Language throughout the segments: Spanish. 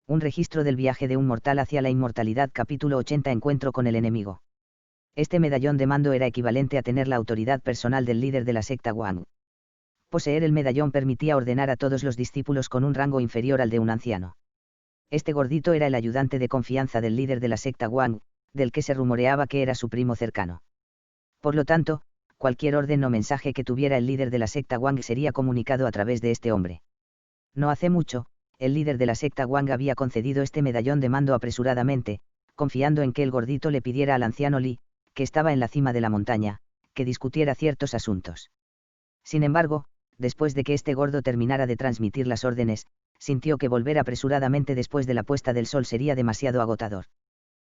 Un registro del viaje de un mortal hacia la inmortalidad. Capítulo 80. Encuentro con el enemigo. Este medallón de mando era equivalente a tener la autoridad personal del líder de la secta Wang. Poseer el medallón permitía ordenar a todos los discípulos con un rango inferior al de un anciano. Este gordito era el ayudante de confianza del líder de la secta Wang, del que se rumoreaba que era su primo cercano. Por lo tanto, cualquier orden o mensaje que tuviera el líder de la secta Wang sería comunicado a través de este hombre. No hace mucho, el líder de la secta Wang había concedido este medallón de mando apresuradamente, confiando en que el gordito le pidiera al anciano Li, que estaba en la cima de la montaña, que discutiera ciertos asuntos. Sin embargo, después de que este gordo terminara de transmitir las órdenes, sintió que volver apresuradamente después de la puesta del sol sería demasiado agotador.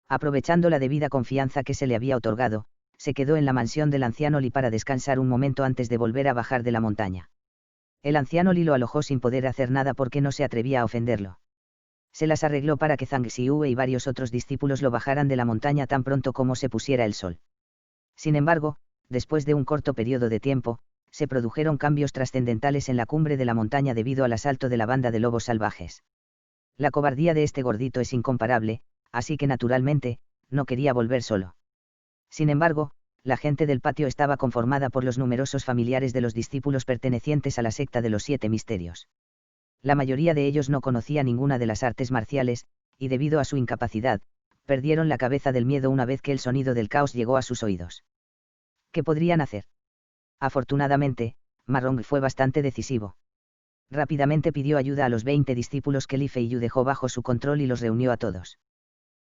Aprovechando la debida confianza que se le había otorgado, se quedó en la mansión del anciano Li para descansar un momento antes de volver a bajar de la montaña. El anciano Li lo alojó sin poder hacer nada porque no se atrevía a ofenderlo. Se las arregló para que Zhang Xiue y varios otros discípulos lo bajaran de la montaña tan pronto como se pusiera el sol. Sin embargo, después de un corto periodo de tiempo, se produjeron cambios trascendentales en la cumbre de la montaña debido al asalto de la banda de lobos salvajes. La cobardía de este gordito es incomparable, así que naturalmente, no quería volver solo. Sin embargo, la gente del patio estaba conformada por los numerosos familiares de los discípulos pertenecientes a la secta de los 7 misterios. La mayoría de ellos no conocía ninguna de las artes marciales, y debido a su incapacidad, perdieron la cabeza del miedo una vez que el sonido del caos llegó a sus oídos. ¿Qué podrían hacer? Afortunadamente, Ma Rong fue bastante decisivo. Rápidamente pidió ayuda a los 20 discípulos que Li Feiyu dejó bajo su control y los reunió a todos.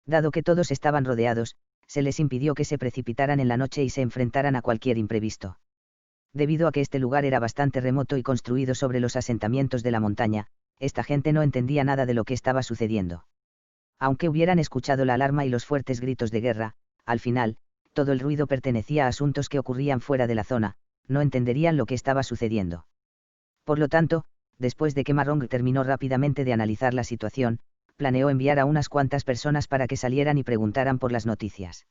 Dado que todos estaban rodeados, se les impidió que se precipitaran en la noche y se enfrentaran a cualquier imprevisto. Debido a que este lugar era bastante remoto y construido sobre los asentamientos de la montaña, esta gente no entendía nada de lo que estaba sucediendo. Aunque hubieran escuchado la alarma y los fuertes gritos de guerra, al final, todo el ruido pertenecía a asuntos que ocurrían fuera de la zona, no entenderían lo que estaba sucediendo. Por lo tanto, después de que Ma Rong terminó rápidamente de analizar la situación, planeó enviar a unas cuantas personas para que salieran y preguntaran por las noticias.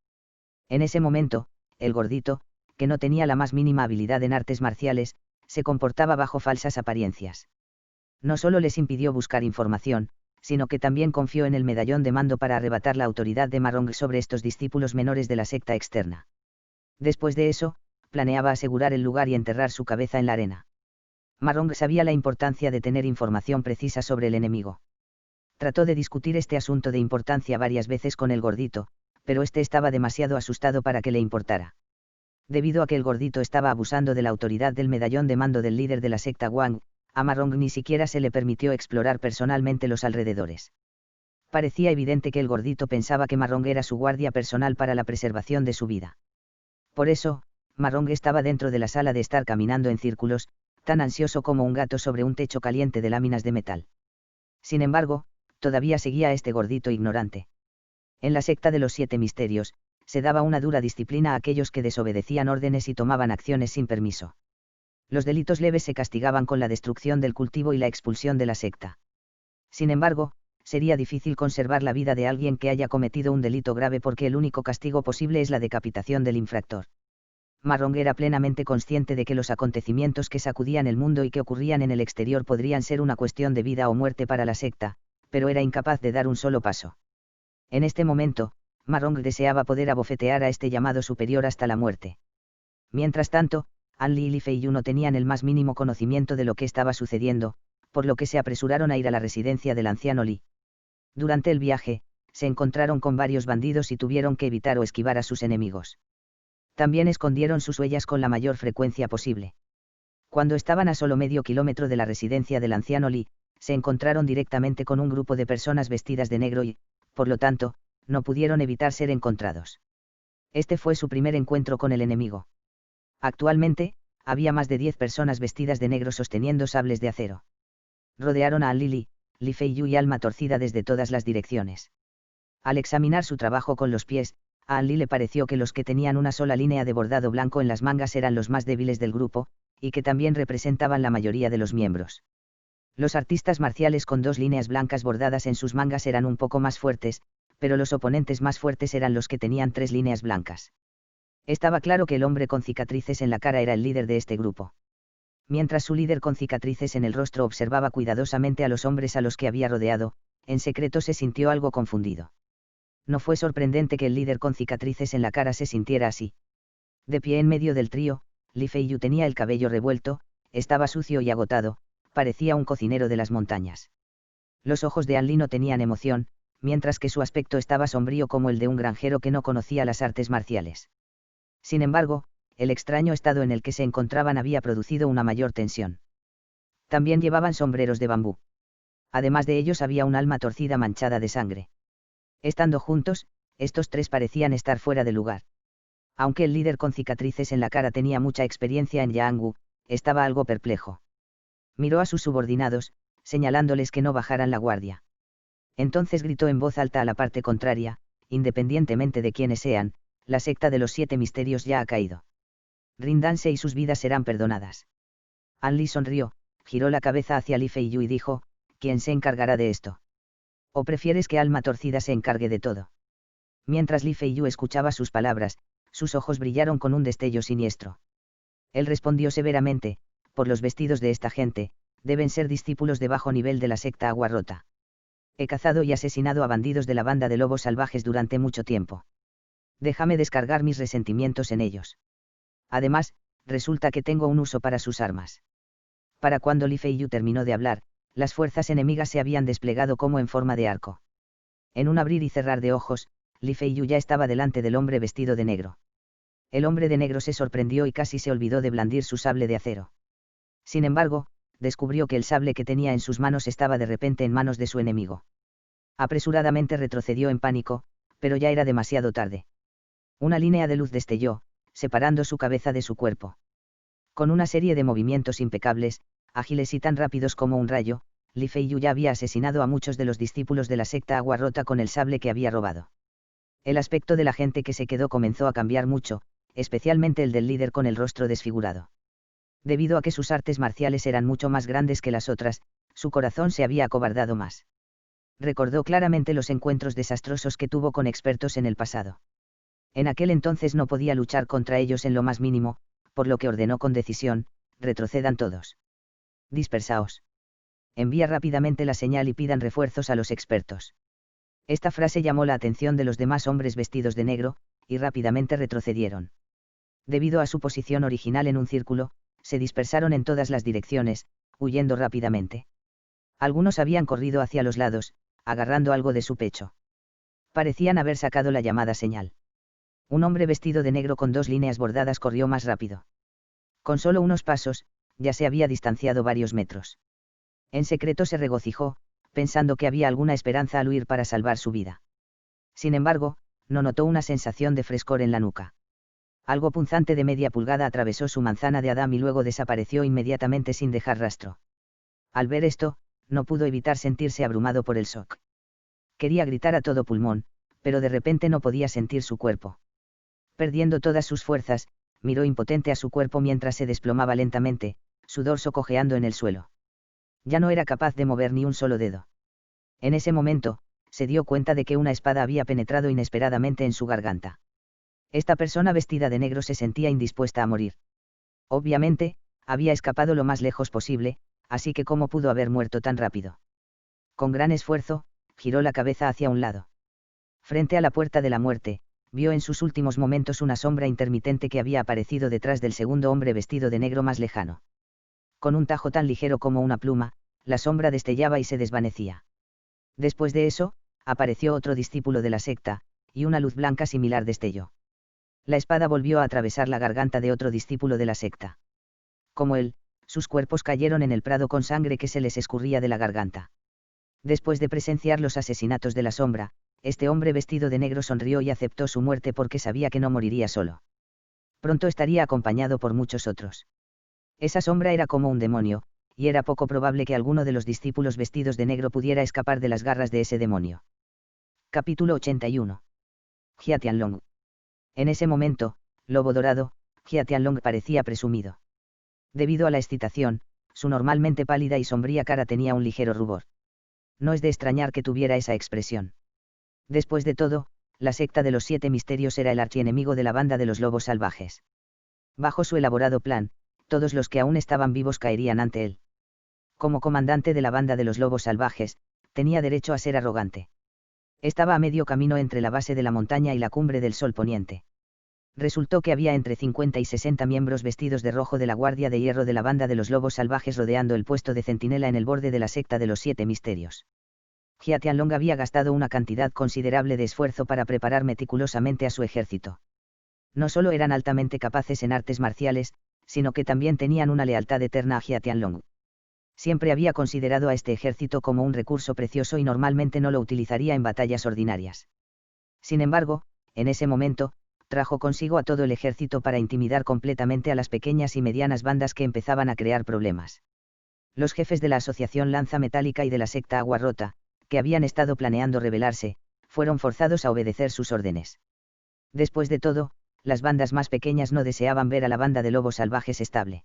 En ese momento, el gordito, que no tenía la más mínima habilidad en artes marciales, se comportaba bajo falsas apariencias. No solo les impidió buscar información, sino que también confió en el medallón de mando para arrebatar la autoridad de Ma Rong sobre estos discípulos menores de la secta externa. Después de eso, planeaba asegurar el lugar y enterrar su cabeza en la arena. Ma Rong sabía la importancia de tener información precisa sobre el enemigo. Trató de discutir este asunto de importancia varias veces con el gordito, pero este estaba demasiado asustado para que le importara. Debido a que el gordito estaba abusando de la autoridad del medallón de mando del líder de la secta Wang, a Ma Rong ni siquiera se le permitió explorar personalmente los alrededores. Parecía evidente que el gordito pensaba que Ma Rong era su guardia personal para la preservación de su vida. Por eso, Ma Rong estaba dentro de la sala de estar caminando en círculos, tan ansioso como un gato sobre un techo caliente de láminas de metal. Sin embargo, todavía seguía a este gordito ignorante. En la secta de los 7 misterios, se daba una dura disciplina a aquellos que desobedecían órdenes y tomaban acciones sin permiso. Los delitos leves se castigaban con la destrucción del cultivo y la expulsión de la secta. Sin embargo, sería difícil conservar la vida de alguien que haya cometido un delito grave porque el único castigo posible es la decapitación del infractor. Ma Rong era plenamente consciente de que los acontecimientos que sacudían el mundo y que ocurrían en el exterior podrían ser una cuestión de vida o muerte para la secta, pero era incapaz de dar un solo paso. En este momento, Ma Rong deseaba poder abofetear a este llamado superior hasta la muerte. Mientras tanto, An Li y Li Feiyu no tenían el más mínimo conocimiento de lo que estaba sucediendo, por lo que se apresuraron a ir a la residencia del anciano Li. Durante el viaje, se encontraron con varios bandidos y tuvieron que evitar o esquivar a sus enemigos. También escondieron sus huellas con la mayor frecuencia posible. Cuando estaban a solo medio kilómetro de la residencia del anciano Li, se encontraron directamente con un grupo de personas vestidas de negro y, por lo tanto, no pudieron evitar ser encontrados. Este fue su primer encuentro con el enemigo. Actualmente, había más de 10 personas vestidas de negro sosteniendo sables de acero. Rodearon a An Li, Li Feiyu y Alma Torcida desde todas las direcciones. Al examinar su trabajo con los pies, a An Li le pareció que los que tenían una sola línea de bordado blanco en las mangas eran los más débiles del grupo, y que también representaban la mayoría de los miembros. Los artistas marciales con 2 líneas blancas bordadas en sus mangas eran un poco más fuertes, pero los oponentes más fuertes eran los que tenían 3 líneas blancas. Estaba claro que el hombre con cicatrices en la cara era el líder de este grupo. Mientras su líder con cicatrices en el rostro observaba cuidadosamente a los hombres a los que había rodeado, en secreto se sintió algo confundido. No fue sorprendente que el líder con cicatrices en la cara se sintiera así. De pie en medio del trío, Li Feiyu tenía el cabello revuelto, estaba sucio y agotado, parecía un cocinero de las montañas. Los ojos de An Li no tenían emoción, mientras que su aspecto estaba sombrío como el de un granjero que no conocía las artes marciales. Sin embargo, el extraño estado en el que se encontraban había producido una mayor tensión. También llevaban sombreros de bambú. Además de ellos había un alma torcida manchada de sangre. Estando juntos, estos tres parecían estar fuera de lugar. Aunque el líder con cicatrices en la cara tenía mucha experiencia en Yanggu, estaba algo perplejo. Miró a sus subordinados, señalándoles que no bajaran la guardia. Entonces gritó en voz alta a la parte contraria: independientemente de quiénes sean, la secta de los 7 misterios ya ha caído. Ríndanse y sus vidas serán perdonadas. An Li sonrió, giró la cabeza hacia Li Feiyu y dijo: ¿quién se encargará de esto? ¿O prefieres que Alma Torcida se encargue de todo? Mientras Li Feiyu escuchaba sus palabras, sus ojos brillaron con un destello siniestro. Él respondió severamente: por los vestidos de esta gente, deben ser discípulos de bajo nivel de la secta Agua Rota. He cazado y asesinado a bandidos de la banda de lobos salvajes durante mucho tiempo. Déjame descargar mis resentimientos en ellos. Además, resulta que tengo un uso para sus armas. Para cuando Li Feiyu terminó de hablar, las fuerzas enemigas se habían desplegado como en forma de arco. En un abrir y cerrar de ojos, Li Feiyu ya estaba delante del hombre vestido de negro. El hombre de negro se sorprendió y casi se olvidó de blandir su sable de acero. Sin embargo, descubrió que el sable que tenía en sus manos estaba de repente en manos de su enemigo. Apresuradamente retrocedió en pánico, pero ya era demasiado tarde. Una línea de luz destelló, separando su cabeza de su cuerpo. Con una serie de movimientos impecables, ágiles y tan rápidos como un rayo, Li Feiyu ya había asesinado a muchos de los discípulos de la secta Agua Rota con el sable que había robado. El aspecto de la gente que se quedó comenzó a cambiar mucho, especialmente el del líder con el rostro desfigurado. Debido a que sus artes marciales eran mucho más grandes que las otras, su corazón se había acobardado más. Recordó claramente los encuentros desastrosos que tuvo con expertos en el pasado. En aquel entonces no podía luchar contra ellos en lo más mínimo, por lo que ordenó con decisión: retrocedan todos. Dispersaos. Envía rápidamente la señal y pidan refuerzos a los expertos. Esta frase llamó la atención de los demás hombres vestidos de negro, y rápidamente retrocedieron. Debido a su posición original en un círculo, se dispersaron en todas las direcciones, huyendo rápidamente. Algunos habían corrido hacia los lados, agarrando algo de su pecho. Parecían haber sacado la llamada señal. Un hombre vestido de negro con 2 líneas bordadas corrió más rápido. Con solo unos pasos, ya se había distanciado varios metros. En secreto se regocijó, pensando que había alguna esperanza al huir para salvar su vida. Sin embargo, no notó una sensación de frescor en la nuca. Algo punzante de media pulgada atravesó su manzana de Adán y luego desapareció inmediatamente sin dejar rastro. Al ver esto, no pudo evitar sentirse abrumado por el shock. Quería gritar a todo pulmón, pero de repente no podía sentir su cuerpo. Perdiendo todas sus fuerzas, miró impotente a su cuerpo mientras se desplomaba lentamente, su dorso cojeando en el suelo. Ya no era capaz de mover ni un solo dedo. En ese momento, se dio cuenta de que una espada había penetrado inesperadamente en su garganta. Esta persona vestida de negro se sentía indispuesta a morir. Obviamente, había escapado lo más lejos posible, así que ¿cómo pudo haber muerto tan rápido? Con gran esfuerzo, giró la cabeza hacia un lado. Frente a la puerta de la muerte, vio en sus últimos momentos una sombra intermitente que había aparecido detrás del segundo hombre vestido de negro más lejano. Con un tajo tan ligero como una pluma, la sombra destellaba y se desvanecía. Después de eso, apareció otro discípulo de la secta, y una luz blanca similar destelló. La espada volvió a atravesar la garganta de otro discípulo de la secta. Como él, sus cuerpos cayeron en el prado con sangre que se les escurría de la garganta. Después de presenciar los asesinatos de la sombra, este hombre vestido de negro sonrió y aceptó su muerte porque sabía que no moriría solo. Pronto estaría acompañado por muchos otros. Esa sombra era como un demonio, y era poco probable que alguno de los discípulos vestidos de negro pudiera escapar de las garras de ese demonio. Capítulo 81. Jia Tianlong. En ese momento, Lobo Dorado, Jia Tianlong parecía presumido. Debido a la excitación, su normalmente pálida y sombría cara tenía un ligero rubor. No es de extrañar que tuviera esa expresión. Después de todo, la secta de los 7 misterios era el archienemigo de la banda de los lobos salvajes. Bajo su elaborado plan, Todos los que aún estaban vivos caerían ante él. Como comandante de la banda de los lobos salvajes, tenía derecho a ser arrogante. Estaba a medio camino entre la base de la montaña y la cumbre del sol poniente. Resultó que había entre 50 y 60 miembros vestidos de rojo de la Guardia de Hierro de la banda de los lobos salvajes rodeando el puesto de centinela en el borde de la secta de los 7 misterios. Jia Tianlong había gastado una cantidad considerable de esfuerzo para preparar meticulosamente a su ejército. No solo eran altamente capaces en artes marciales, sino que también tenían una lealtad eterna a Jia Tianlong. Siempre había considerado a este ejército como un recurso precioso y normalmente no lo utilizaría en batallas ordinarias. Sin embargo, en ese momento, trajo consigo a todo el ejército para intimidar completamente a las pequeñas y medianas bandas que empezaban a crear problemas. Los jefes de la Asociación Lanza Metálica y de la secta Agua Rota, que habían estado planeando rebelarse, fueron forzados a obedecer sus órdenes. Después de todo, las bandas más pequeñas no deseaban ver a la banda de lobos salvajes estable.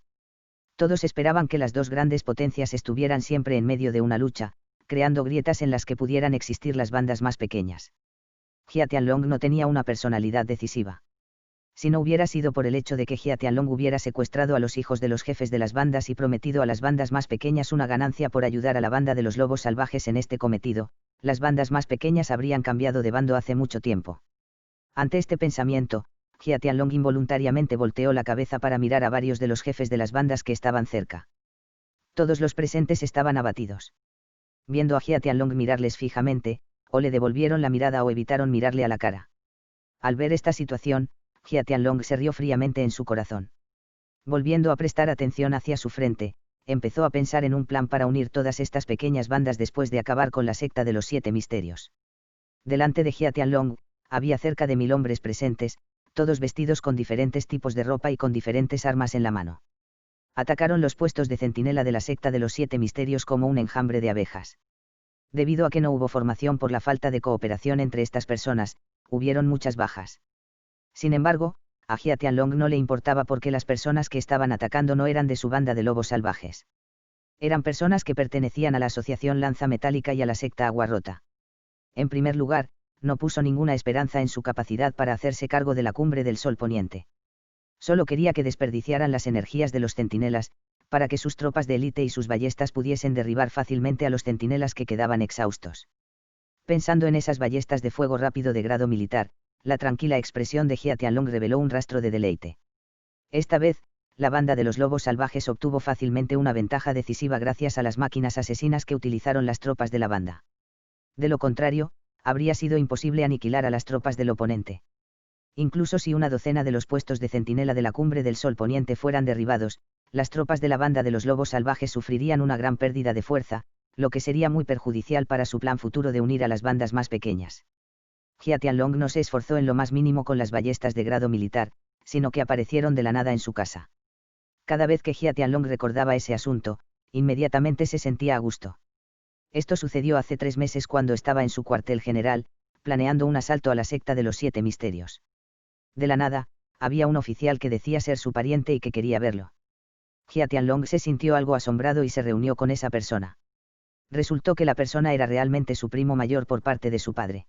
Todos esperaban que las dos grandes potencias estuvieran siempre en medio de una lucha, creando grietas en las que pudieran existir las bandas más pequeñas. Jia Tianlong no tenía una personalidad decisiva. Si no hubiera sido por el hecho de que Jia Tianlong hubiera secuestrado a los hijos de los jefes de las bandas y prometido a las bandas más pequeñas una ganancia por ayudar a la banda de los lobos salvajes en este cometido, las bandas más pequeñas habrían cambiado de bando hace mucho tiempo. Ante este pensamiento, Jia Tianlong involuntariamente volteó la cabeza para mirar a varios de los jefes de las bandas que estaban cerca. Todos los presentes estaban abatidos. Viendo a Jia Tianlong mirarles fijamente, o le devolvieron la mirada o evitaron mirarle a la cara. Al ver esta situación, Jia Tianlong se rió fríamente en su corazón. Volviendo a prestar atención hacia su frente, empezó a pensar en un plan para unir todas estas pequeñas bandas después de acabar con la secta de los 7 misterios. Delante de Jia Tianlong, había cerca de 1000 hombres presentes, todos vestidos con diferentes tipos de ropa y con diferentes armas en la mano. Atacaron los puestos de centinela de la secta de los 7 misterios como un enjambre de abejas. Debido a que no hubo formación por la falta de cooperación entre estas personas, hubieron muchas bajas. Sin embargo, a Jia Tianlong no le importaba porque las personas que estaban atacando no eran de su banda de lobos salvajes. Eran personas que pertenecían a la Asociación Lanza Metálica y a la secta Agua Rota. En primer lugar, no puso ninguna esperanza en su capacidad para hacerse cargo de la cumbre del sol poniente. Solo quería que desperdiciaran las energías de los centinelas, para que sus tropas de élite y sus ballestas pudiesen derribar fácilmente a los centinelas que quedaban exhaustos. Pensando en esas ballestas de fuego rápido de grado militar, la tranquila expresión de Jia Tianlong reveló un rastro de deleite. Esta vez, la banda de los lobos salvajes obtuvo fácilmente una ventaja decisiva gracias a las máquinas asesinas que utilizaron las tropas de la banda. De lo contrario, habría sido imposible aniquilar a las tropas del oponente. Incluso si una docena de los puestos de centinela de la cumbre del sol poniente fueran derribados, las tropas de la banda de los lobos salvajes sufrirían una gran pérdida de fuerza, lo que sería muy perjudicial para su plan futuro de unir a las bandas más pequeñas. Jia Tianlong no se esforzó en lo más mínimo con las ballestas de grado militar, sino que aparecieron de la nada en su casa. Cada vez que Jia Tianlong recordaba ese asunto, inmediatamente se sentía a gusto. Esto sucedió hace 3 meses cuando estaba en su cuartel general, planeando un asalto a la secta de los 7 misterios. De la nada, había un oficial que decía ser su pariente y que quería verlo. Jia Tianlong se sintió algo asombrado y se reunió con esa persona. Resultó que la persona era realmente su primo mayor por parte de su padre.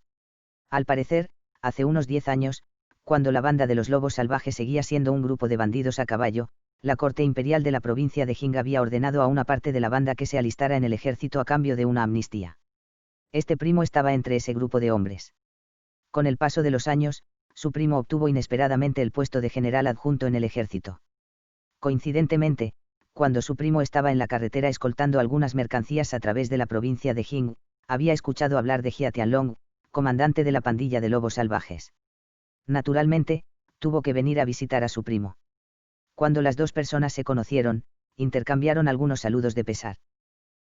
Al parecer, hace unos 10 años, cuando la banda de los lobos salvajes seguía siendo un grupo de bandidos a caballo, la corte imperial de la provincia de Jing había ordenado a una parte de la banda que se alistara en el ejército a cambio de una amnistía. Este primo estaba entre ese grupo de hombres. Con el paso de los años, su primo obtuvo inesperadamente el puesto de general adjunto en el ejército. Coincidentemente, cuando su primo estaba en la carretera escoltando algunas mercancías a través de la provincia de Jing, había escuchado hablar de Jia Tianlong, comandante de la pandilla de lobos salvajes. Naturalmente, tuvo que venir a visitar a su primo. Cuando las dos personas se conocieron, intercambiaron algunos saludos de pesar.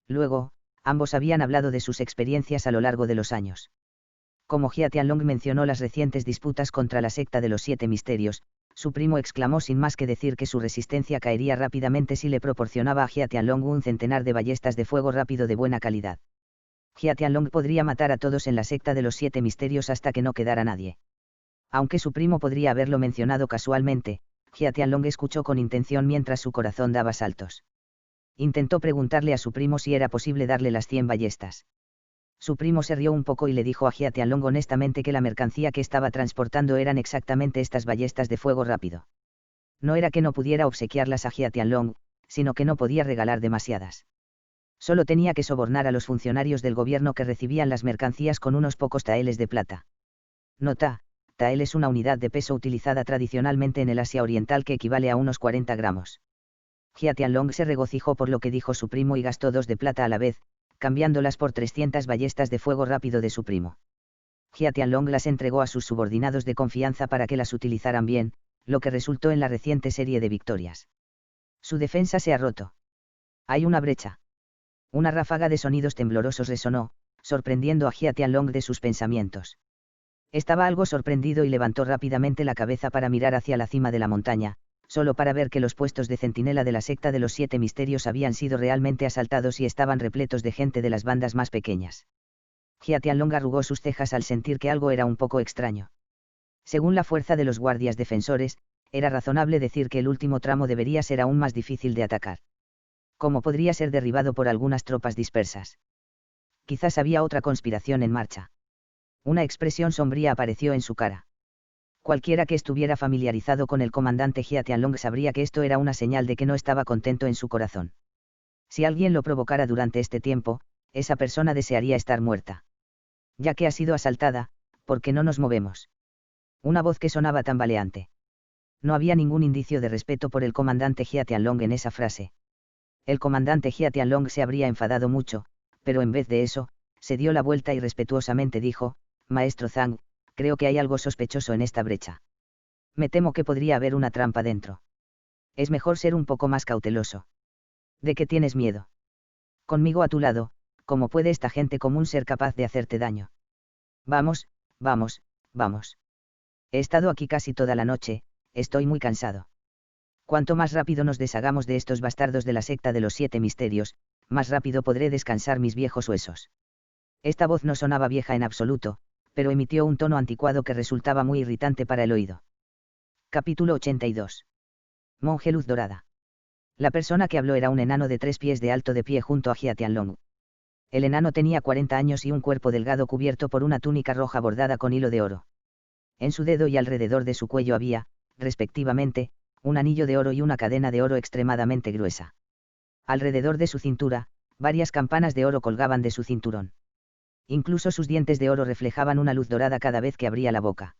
Luego, ambos habían hablado de sus experiencias a lo largo de los años. Como Jia Tianlong mencionó las recientes disputas contra la secta de los 7 misterios, su primo exclamó sin más que decir que su resistencia caería rápidamente si le proporcionaba a Jia Tianlong un centenar de ballestas de fuego rápido de buena calidad. Jia Tianlong podría matar a todos en la secta de los 7 misterios hasta que no quedara nadie. Aunque su primo podría haberlo mencionado casualmente, Jia Tianlong escuchó con intención mientras su corazón daba saltos. Intentó preguntarle a su primo si era posible darle las 100 ballestas. Su primo se rió un poco y le dijo a Jia Tianlong honestamente que la mercancía que estaba transportando eran exactamente estas ballestas de fuego rápido. No era que no pudiera obsequiarlas a Jia Tianlong, sino que no podía regalar demasiadas. Solo tenía que sobornar a los funcionarios del gobierno que recibían las mercancías con unos pocos taeles de plata. Nota: tael es una unidad de peso utilizada tradicionalmente en el Asia Oriental que equivale a unos 40 gramos. Jia Tianlong se regocijó por lo que dijo su primo y gastó 2 de plata a la vez, cambiándolas por 300 ballestas de fuego rápido de su primo. Jia Tianlong las entregó a sus subordinados de confianza para que las utilizaran bien, lo que resultó en la reciente serie de victorias. Su defensa se ha roto. Hay una brecha. Una ráfaga de sonidos temblorosos resonó, sorprendiendo a Jia Tianlong de sus pensamientos. Estaba algo sorprendido y levantó rápidamente la cabeza para mirar hacia la cima de la montaña, solo para ver que los puestos de centinela de la secta de los 7 misterios habían sido realmente asaltados y estaban repletos de gente de las bandas más pequeñas. Jia Tianlong arrugó sus cejas al sentir que algo era un poco extraño. Según la fuerza de los guardias defensores, era razonable decir que el último tramo debería ser aún más difícil de atacar. ¿Cómo podría ser derribado por algunas tropas dispersas? Quizás había otra conspiración en marcha. Una expresión sombría apareció en su cara. Cualquiera que estuviera familiarizado con el comandante Jia Tianlong sabría que esto era una señal de que no estaba contento en su corazón. Si alguien lo provocara durante este tiempo, esa persona desearía estar muerta. Ya que ha sido asaltada, ¿por qué no nos movemos? Una voz que sonaba tambaleante. No había ningún indicio de respeto por el comandante Jia Tianlong en esa frase. El comandante Jia Tianlong se habría enfadado mucho, pero en vez de eso, se dio la vuelta y respetuosamente dijo: Maestro Zhang, creo que hay algo sospechoso en esta brecha. Me temo que podría haber una trampa dentro. Es mejor ser un poco más cauteloso. ¿De qué tienes miedo? Conmigo a tu lado, ¿cómo puede esta gente común ser capaz de hacerte daño? Vamos, vamos, vamos. He estado aquí casi toda la noche, estoy muy cansado. Cuanto más rápido nos deshagamos de estos bastardos de la secta de los 7 misterios, más rápido podré descansar mis viejos huesos. Esta voz no sonaba vieja en absoluto, pero emitió un tono anticuado que resultaba muy irritante para el oído. Capítulo 82. Monje Luz Dorada. La persona que habló era un enano de 3 pies de alto de pie junto a Jia Tianlong. El enano tenía 40 años y un cuerpo delgado cubierto por una túnica roja bordada con hilo de oro. En su dedo y alrededor de su cuello había, respectivamente, un anillo de oro y una cadena de oro extremadamente gruesa. Alrededor de su cintura, varias campanas de oro colgaban de su cinturón. Incluso sus dientes de oro reflejaban una luz dorada cada vez que abría la boca.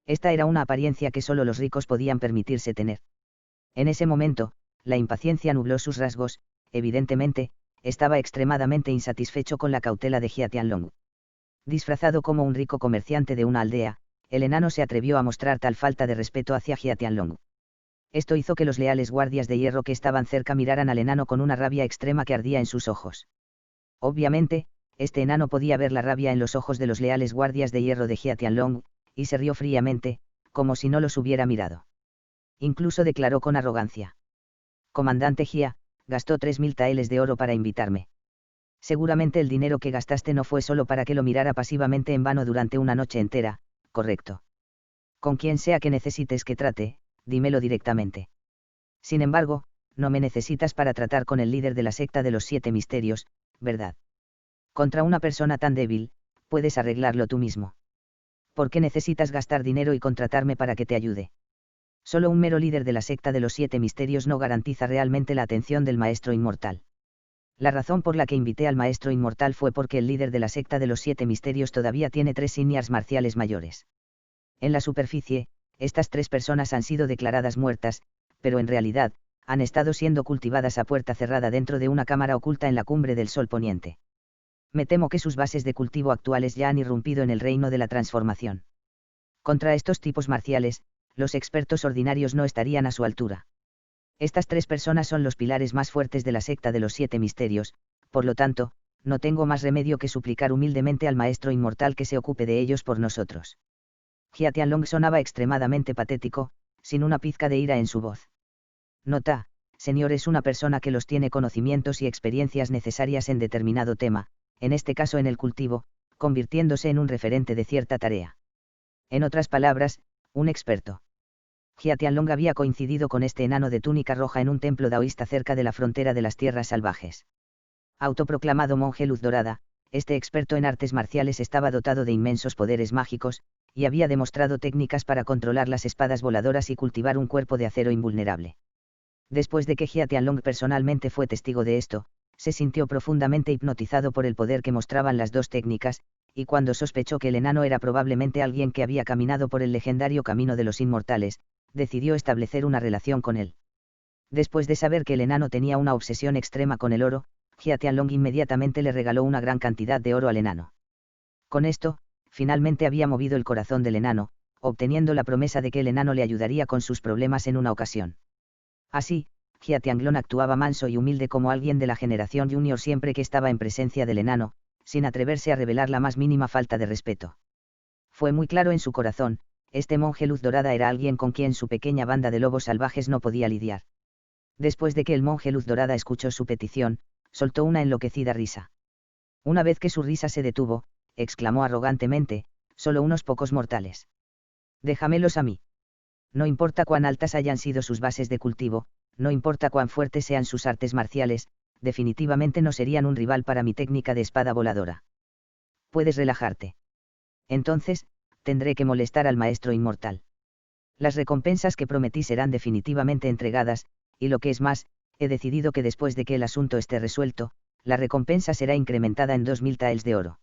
Esta era una apariencia que solo los ricos podían permitirse tener. En ese momento, la impaciencia nubló sus rasgos, evidentemente, estaba extremadamente insatisfecho con la cautela de Jia Tianlong. Disfrazado como un rico comerciante de una aldea, el enano se atrevió a mostrar tal falta de respeto hacia Jia Tianlong. Esto hizo que los leales guardias de hierro que estaban cerca miraran al enano con una rabia extrema que ardía en sus ojos. Obviamente, este enano podía ver la rabia en los ojos de los leales guardias de hierro de Jia Tianlong, y se rió fríamente, como si no los hubiera mirado. Incluso declaró con arrogancia: Comandante Jia, gastó 3000 taeles de oro para invitarme. Seguramente el dinero que gastaste no fue solo para que lo mirara pasivamente en vano durante una noche entera, ¿correcto? Con quien sea que necesites que trate, dímelo directamente. Sin embargo, no me necesitas para tratar con el líder de la secta de los 7 misterios, ¿verdad? Contra una persona tan débil, puedes arreglarlo tú mismo. ¿Por qué necesitas gastar dinero y contratarme para que te ayude? Solo un mero líder de la secta de los 7 misterios no garantiza realmente la atención del maestro inmortal. La razón por la que invité al maestro inmortal fue porque el líder de la secta de los 7 misterios todavía tiene 3 signias marciales mayores. En la superficie, estas 3 personas han sido declaradas muertas, pero en realidad, han estado siendo cultivadas a puerta cerrada dentro de una cámara oculta en la cumbre del Sol Poniente. Me temo que sus bases de cultivo actuales ya han irrumpido en el reino de la transformación. Contra estos tipos marciales, los expertos ordinarios no estarían a su altura. Estas 3 personas son los pilares más fuertes de la secta de los 7 misterios, por lo tanto, no tengo más remedio que suplicar humildemente al maestro inmortal que se ocupe de ellos por nosotros. Jia Tianlong sonaba extremadamente patético, sin una pizca de ira en su voz. Nota: señor es una persona que los tiene conocimientos y experiencias necesarias en determinado tema, en este caso en el cultivo, convirtiéndose en un referente de cierta tarea. En otras palabras, un experto. Jia Tianlong había coincidido con este enano de túnica roja en un templo daoísta cerca de la frontera de las tierras salvajes. Autoproclamado monje Luz Dorada, este experto en artes marciales estaba dotado de inmensos poderes mágicos, y había demostrado técnicas para controlar las espadas voladoras y cultivar un cuerpo de acero invulnerable. Después de que Jia Tianlong personalmente fue testigo de esto, se sintió profundamente hipnotizado por el poder que mostraban las dos técnicas, y cuando sospechó que el enano era probablemente alguien que había caminado por el legendario camino de los inmortales, decidió establecer una relación con él. Después de saber que el enano tenía una obsesión extrema con el oro, Jia Tianlong inmediatamente le regaló una gran cantidad de oro al enano. Con esto, finalmente había movido el corazón del enano, obteniendo la promesa de que el enano le ayudaría con sus problemas en una ocasión. Así, Jia Tianlong actuaba manso y humilde como alguien de la generación junior siempre que estaba en presencia del enano, sin atreverse a revelar la más mínima falta de respeto. Fue muy claro en su corazón, este monje Luz Dorada era alguien con quien su pequeña banda de lobos salvajes no podía lidiar. Después de que el monje Luz Dorada escuchó su petición, soltó una enloquecida risa. Una vez que su risa se detuvo, exclamó arrogantemente, solo unos pocos mortales. Déjamelos a mí. No importa cuán altas hayan sido sus bases de cultivo, no importa cuán fuertes sean sus artes marciales, definitivamente no serían un rival para mi técnica de espada voladora. Puedes relajarte. Entonces, tendré que molestar al maestro inmortal. Las recompensas que prometí serán definitivamente entregadas, y lo que es más, he decidido que después de que el asunto esté resuelto, la recompensa será incrementada en 2000 taels de oro.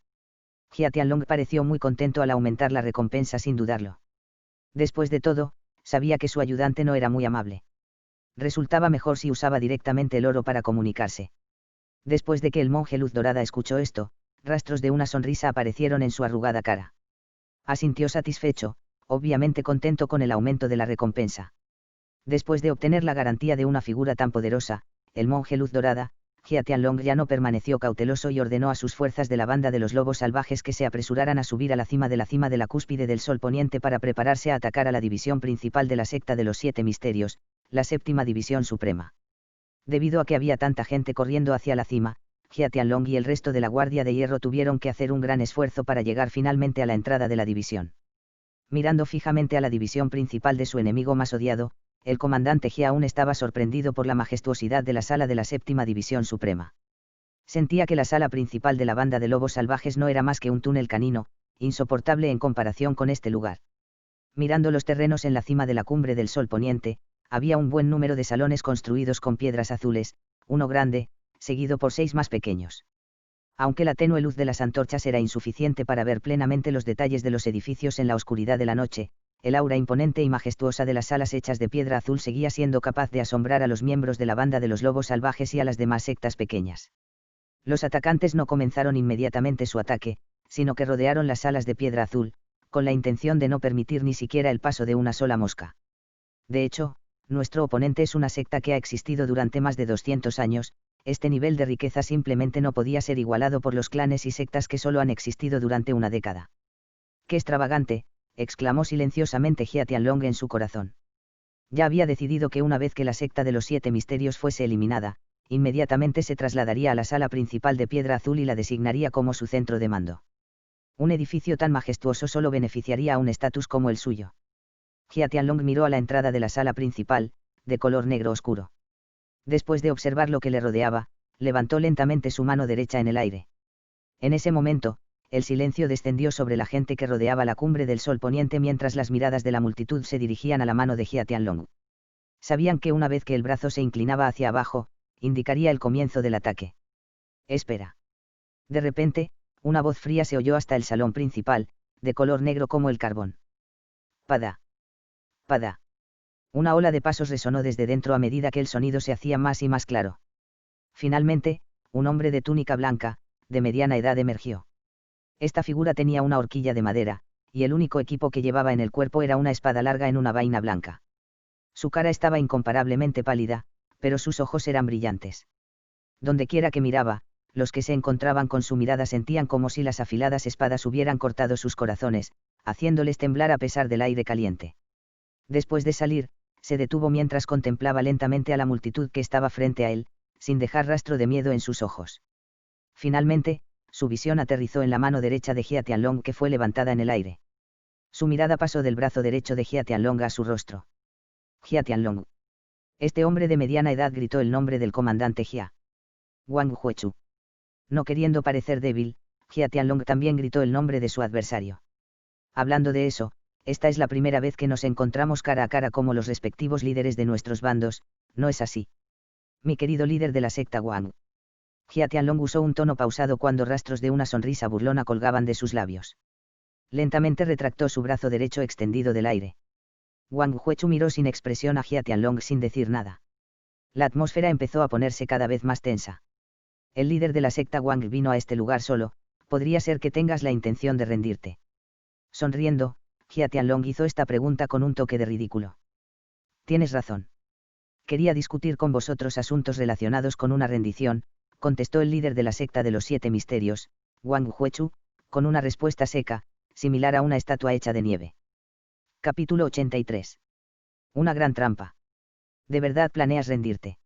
Jia Tianlong pareció muy contento al aumentar la recompensa sin dudarlo. Después de todo, sabía que su ayudante no era muy amable. Resultaba mejor si usaba directamente el oro para comunicarse. Después de que el monje Luz Dorada escuchó esto, rastros de una sonrisa aparecieron en su arrugada cara. Asintió satisfecho, obviamente contento con el aumento de la recompensa. Después de obtener la garantía de una figura tan poderosa, el monje Luz Dorada, Jia Tianlong ya no permaneció cauteloso y ordenó a sus fuerzas de la banda de los lobos salvajes que se apresuraran a subir a la cima de la cúspide del sol poniente para prepararse a atacar a la división principal de la secta de los 7 misterios, la séptima división suprema. Debido a que había tanta gente corriendo hacia la cima, Jia Tianlong y el resto de la Guardia de Hierro tuvieron que hacer un gran esfuerzo para llegar finalmente a la entrada de la división. Mirando fijamente a la división principal de su enemigo más odiado, el comandante Jia aún estaba sorprendido por la majestuosidad de la sala de la séptima división suprema. Sentía que la sala principal de la banda de lobos salvajes no era más que un túnel canino, insoportable en comparación con este lugar. Mirando los terrenos en la cima de la cumbre del sol poniente, había un buen número de salones construidos con piedras azules, uno grande, seguido por 6 más pequeños. Aunque la tenue luz de las antorchas era insuficiente para ver plenamente los detalles de los edificios en la oscuridad de la noche, el aura imponente y majestuosa de las salas hechas de piedra azul seguía siendo capaz de asombrar a los miembros de la banda de los lobos salvajes y a las demás sectas pequeñas. Los atacantes no comenzaron inmediatamente su ataque, sino que rodearon las salas de piedra azul, con la intención de no permitir ni siquiera el paso de una sola mosca. De hecho, nuestro oponente es una secta que ha existido durante más de 200 años, este nivel de riqueza simplemente no podía ser igualado por los clanes y sectas que solo han existido durante una década. ¡Qué extravagante!, exclamó silenciosamente Jia Tianlong en su corazón. Ya había decidido que una vez que la secta de los 7 misterios fuese eliminada, inmediatamente se trasladaría a la sala principal de piedra azul y la designaría como su centro de mando. Un edificio tan majestuoso solo beneficiaría a un estatus como el suyo. Jia Tianlong miró a la entrada de la sala principal, de color negro oscuro. Después de observar lo que le rodeaba, levantó lentamente su mano derecha en el aire. En ese momento, el silencio descendió sobre la gente que rodeaba la cumbre del sol poniente mientras las miradas de la multitud se dirigían a la mano de Jia Tianlong. Sabían que una vez que el brazo se inclinaba hacia abajo, indicaría el comienzo del ataque. Espera. De repente, una voz fría se oyó hasta el salón principal, de color negro como el carbón. Pada. Pada. Una ola de pasos resonó desde dentro a medida que el sonido se hacía más y más claro. Finalmente, un hombre de túnica blanca, de mediana edad emergió. Esta figura tenía una horquilla de madera, y el único equipo que llevaba en el cuerpo era una espada larga en una vaina blanca. Su cara estaba incomparablemente pálida, pero sus ojos eran brillantes. Dondequiera que miraba, los que se encontraban con su mirada sentían como si las afiladas espadas hubieran cortado sus corazones, haciéndoles temblar a pesar del aire caliente. Después de salir, se detuvo mientras contemplaba lentamente a la multitud que estaba frente a él, sin dejar rastro de miedo en sus ojos. Finalmente, su visión aterrizó en la mano derecha de Jia Tianlong que fue levantada en el aire. Su mirada pasó del brazo derecho de Jia Tianlong a su rostro. Jia Tianlong. Este hombre de mediana edad gritó el nombre del comandante Jia. Wang Huechu. No queriendo parecer débil, Jia Tianlong también gritó el nombre de su adversario. Hablando de eso, esta es la primera vez que nos encontramos cara a cara como los respectivos líderes de nuestros bandos, ¿no es así? Mi querido líder de la secta Wang. Jia Tianlong usó un tono pausado cuando rastros de una sonrisa burlona colgaban de sus labios. Lentamente retractó su brazo derecho extendido del aire. Wang Huechu miró sin expresión a Jia Tianlong sin decir nada. La atmósfera empezó a ponerse cada vez más tensa. El líder de la secta Wang vino a este lugar solo, podría ser que tengas la intención de rendirte. Sonriendo, Jia Tianlong hizo esta pregunta con un toque de ridículo. Tienes razón. Quería discutir con vosotros asuntos relacionados con una rendición, contestó el líder de la secta de los 7 misterios, Wang Huechu, con una respuesta seca, similar a una estatua hecha de nieve. Capítulo 83. Una gran trampa. ¿De verdad planeas rendirte?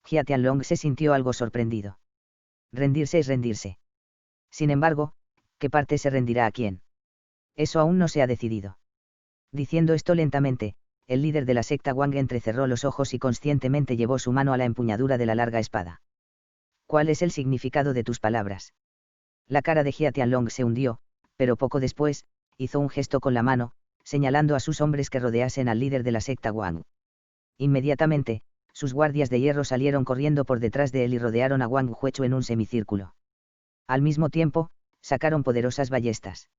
Jia Tianlong se sintió algo sorprendido. Rendirse es rendirse. Sin embargo, ¿qué parte se rendirá a quién? Eso aún no se ha decidido. Diciendo esto lentamente, el líder de la secta Wang entrecerró los ojos y conscientemente llevó su mano a la empuñadura de la larga espada. ¿Cuál es el significado de tus palabras? La cara de Jia Tianlong se hundió, pero poco después, hizo un gesto con la mano, señalando a sus hombres que rodeasen al líder de la secta Wang. Inmediatamente, sus guardias de hierro salieron corriendo por detrás de él y rodearon a Wang Huechu en un semicírculo. Al mismo tiempo, sacaron poderosas ballestas.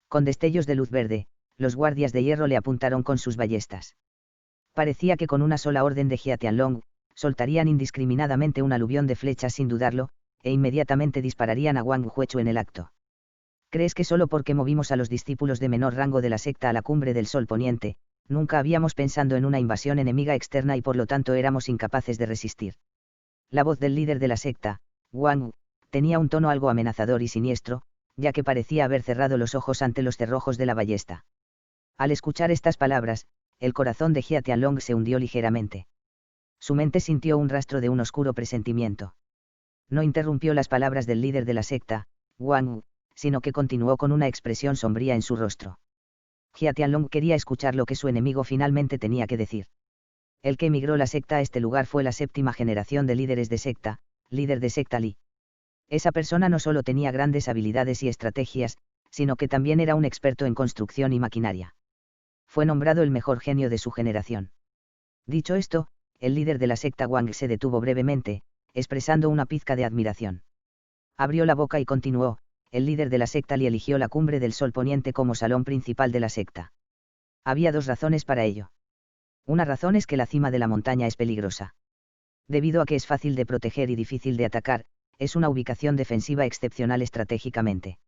Con destellos de luz verde, los guardias de hierro le apuntaron con sus ballestas. Parecía que con una sola orden de Jia Tianlong, soltarían indiscriminadamente un aluvión de flechas sin dudarlo, e inmediatamente dispararían a Wang Huechu en el acto. ¿Crees que solo porque movimos a los discípulos de menor rango de la secta a la cumbre del sol poniente, nunca habíamos pensado en una invasión enemiga externa y por lo tanto éramos incapaces de resistir? La voz del líder de la secta, Wang, tenía un tono algo amenazador y siniestro, ya que parecía haber cerrado los ojos ante los cerrojos de la ballesta. Al escuchar estas palabras, el corazón de Jia Tianlong se hundió ligeramente. Su mente sintió un rastro de un oscuro presentimiento. No interrumpió las palabras del líder de la secta, Wang, sino que continuó con una expresión sombría en su rostro. Jia Tianlong quería escuchar lo que su enemigo finalmente tenía que decir. El que emigró la secta a este lugar fue la 7ª generación de líderes de secta, líder de secta Li. Esa persona no solo tenía grandes habilidades y estrategias, sino que también era un experto en construcción y maquinaria. Fue nombrado el mejor genio de su generación. Dicho esto, el líder de la secta Wang se detuvo brevemente, expresando una pizca de admiración. Abrió la boca y continuó, el líder de la secta Li eligió la cumbre del sol poniente como salón principal de la secta. Había 2 razones para ello. Una razón es que la cima de la montaña es peligrosa. Debido a que es fácil de proteger y difícil de atacar, es una ubicación defensiva excepcional estratégicamente.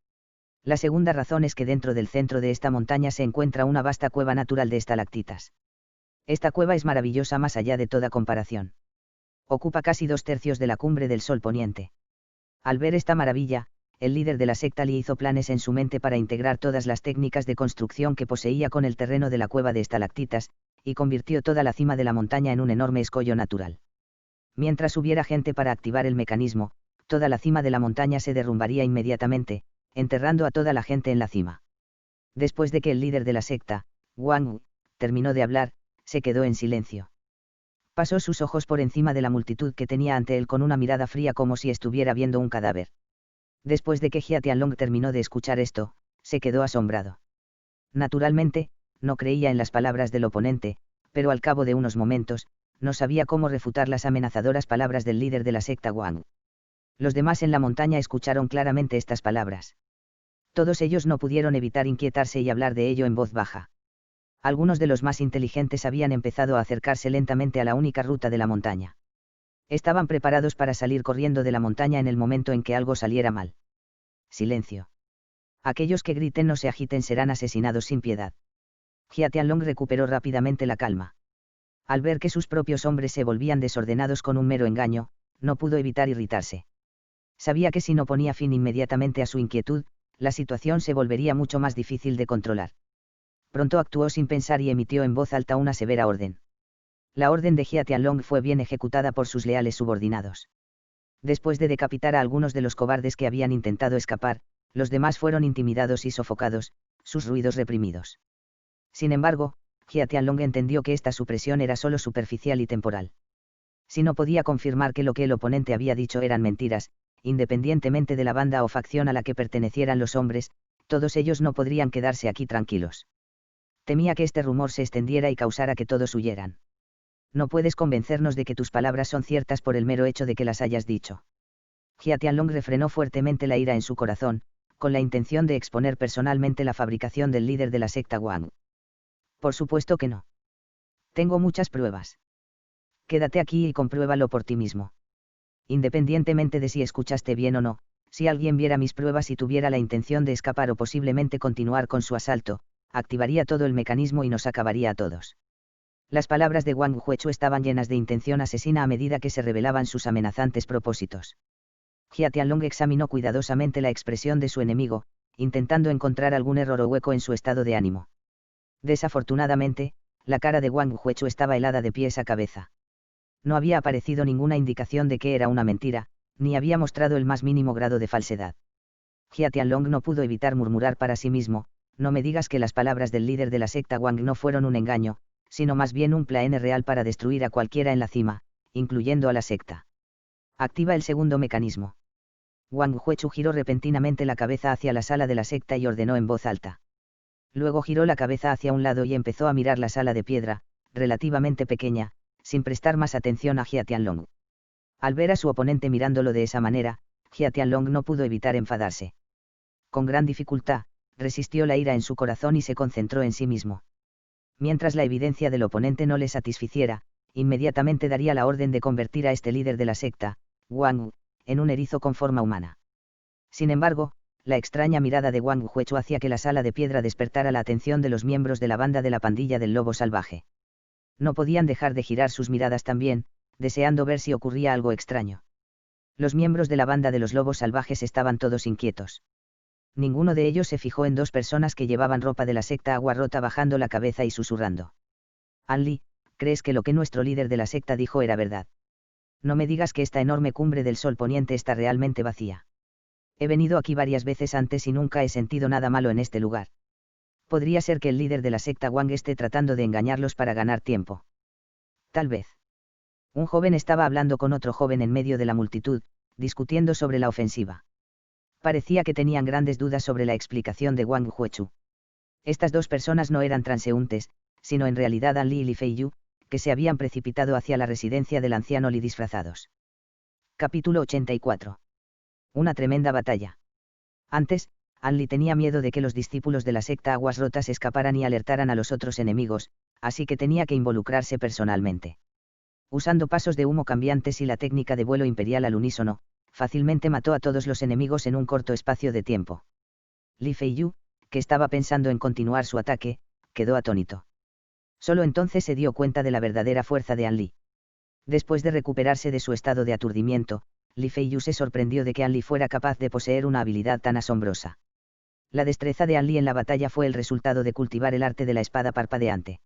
La segunda razón es que dentro del centro de esta montaña se encuentra una vasta cueva natural de estalactitas. Esta cueva es maravillosa más allá de toda comparación. Ocupa casi 2/3 de la cumbre del sol poniente. Al ver esta maravilla, el líder de la secta Li hizo planes en su mente para integrar todas las técnicas de construcción que poseía con el terreno de la cueva de estalactitas, y convirtió toda la cima de la montaña en un enorme escollo natural. Mientras hubiera gente para activar el mecanismo, toda la cima de la montaña se derrumbaría inmediatamente, enterrando a toda la gente en la cima. Después de que el líder de la secta, Wang, terminó de hablar, se quedó en silencio. Pasó sus ojos por encima de la multitud que tenía ante él con una mirada fría como si estuviera viendo un cadáver. Después de que Jia Tianlong terminó de escuchar esto, se quedó asombrado. Naturalmente, no creía en las palabras del oponente, pero al cabo de unos momentos, no sabía cómo refutar las amenazadoras palabras del líder de la secta Wang. Los demás en la montaña escucharon claramente estas palabras. Todos ellos no pudieron evitar inquietarse y hablar de ello en voz baja. Algunos de los más inteligentes habían empezado a acercarse lentamente a la única ruta de la montaña. Estaban preparados para salir corriendo de la montaña en el momento en que algo saliera mal. Silencio. Aquellos que griten no se agiten serán asesinados sin piedad. Jia Tianlong recuperó rápidamente la calma. Al ver que sus propios hombres se volvían desordenados con un mero engaño, no pudo evitar irritarse. Sabía que si no ponía fin inmediatamente a su inquietud, la situación se volvería mucho más difícil de controlar. Pronto actuó sin pensar y emitió en voz alta una severa orden. La orden de Jia Tianlong fue bien ejecutada por sus leales subordinados. Después de decapitar a algunos de los cobardes que habían intentado escapar, los demás fueron intimidados y sofocados, sus ruidos reprimidos. Sin embargo, Jia Tianlong entendió que esta supresión era solo superficial y temporal. Si no podía confirmar que lo que el oponente había dicho eran mentiras, independientemente de la banda o facción a la que pertenecieran los hombres, Todos ellos no podrían quedarse aquí tranquilos. Temía que este rumor se extendiera y causara que todos huyeran. No puedes convencernos de que tus palabras son ciertas por el mero hecho de que las hayas dicho. Jia Tianlong refrenó fuertemente la ira en su corazón, con la intención de exponer personalmente la fabricación del líder de la secta Wang. Por supuesto que no. Tengo muchas pruebas. Quédate aquí y compruébalo por ti mismo. Independientemente de si escuchaste bien o no, si alguien viera mis pruebas y tuviera la intención de escapar o posiblemente continuar con su asalto, activaría todo el mecanismo y nos acabaría a todos. Las palabras de Wang Huechu estaban llenas de intención asesina a medida que se revelaban sus amenazantes propósitos. Jia Tianlong examinó cuidadosamente la expresión de su enemigo, intentando encontrar algún error o hueco en su estado de ánimo. Desafortunadamente, la cara de Wang Huechu estaba helada de pies a cabeza. No había aparecido ninguna indicación de que era una mentira, ni había mostrado el más mínimo grado de falsedad. Jia Tianlong no pudo evitar murmurar para sí mismo, no me digas que las palabras del líder de la secta Wang no fueron un engaño, sino más bien un plan real para destruir a cualquiera en la cima, incluyendo a la secta. Activa el segundo mecanismo. Wang Huechu giró repentinamente la cabeza hacia la sala de la secta y ordenó en voz alta. Luego giró la cabeza hacia un lado y empezó a mirar la sala de piedra, relativamente pequeña, sin prestar más atención a Jia Tianlong. Al ver a su oponente mirándolo de esa manera, Jia Tianlong no pudo evitar enfadarse. Con gran dificultad, resistió la ira en su corazón y se concentró en sí mismo. Mientras la evidencia del oponente no le satisficiera, inmediatamente daría la orden de convertir a este líder de la secta, Wang, en un erizo con forma humana. Sin embargo, la extraña mirada de Wang Huechu hacía que la sala de piedra despertara la atención de los miembros de la banda de la pandilla del lobo salvaje. No podían dejar de girar sus miradas también, deseando ver si ocurría algo extraño. Los miembros de la banda de los lobos salvajes estaban todos inquietos. Ninguno de ellos se fijó en dos personas que llevaban ropa de la secta Agua Rota bajando la cabeza y susurrando. Anli, ¿crees que lo que nuestro líder de la secta dijo era verdad? No me digas que esta enorme cumbre del sol poniente está realmente vacía. He venido aquí varias veces antes y nunca he sentido nada malo en este lugar. Podría ser que el líder de la secta Wang esté tratando de engañarlos para ganar tiempo. Tal vez. Un joven estaba hablando con otro joven en medio de la multitud, discutiendo sobre la ofensiva. Parecía que tenían grandes dudas sobre la explicación de Wang Huechu. Estas dos personas no eran transeúntes, sino en realidad An Li y Li Feiyu, que se habían precipitado hacia la residencia del anciano Li disfrazados. Capítulo 84. Una tremenda batalla. Antes, An Li tenía miedo de que los discípulos de la secta Aguas Rotas escaparan y alertaran a los otros enemigos, así que tenía que involucrarse personalmente. Usando pasos de humo cambiantes y la técnica de vuelo imperial al unísono, fácilmente mató a todos los enemigos en un corto espacio de tiempo. Li Feiyu, que estaba pensando en continuar su ataque, quedó atónito. Solo entonces se dio cuenta de la verdadera fuerza de An Li. Después de recuperarse de su estado de aturdimiento, Li Feiyu se sorprendió de que An Li fuera capaz de poseer una habilidad tan asombrosa. La destreza de An Li en la batalla fue el resultado de cultivar el arte de la espada parpadeante.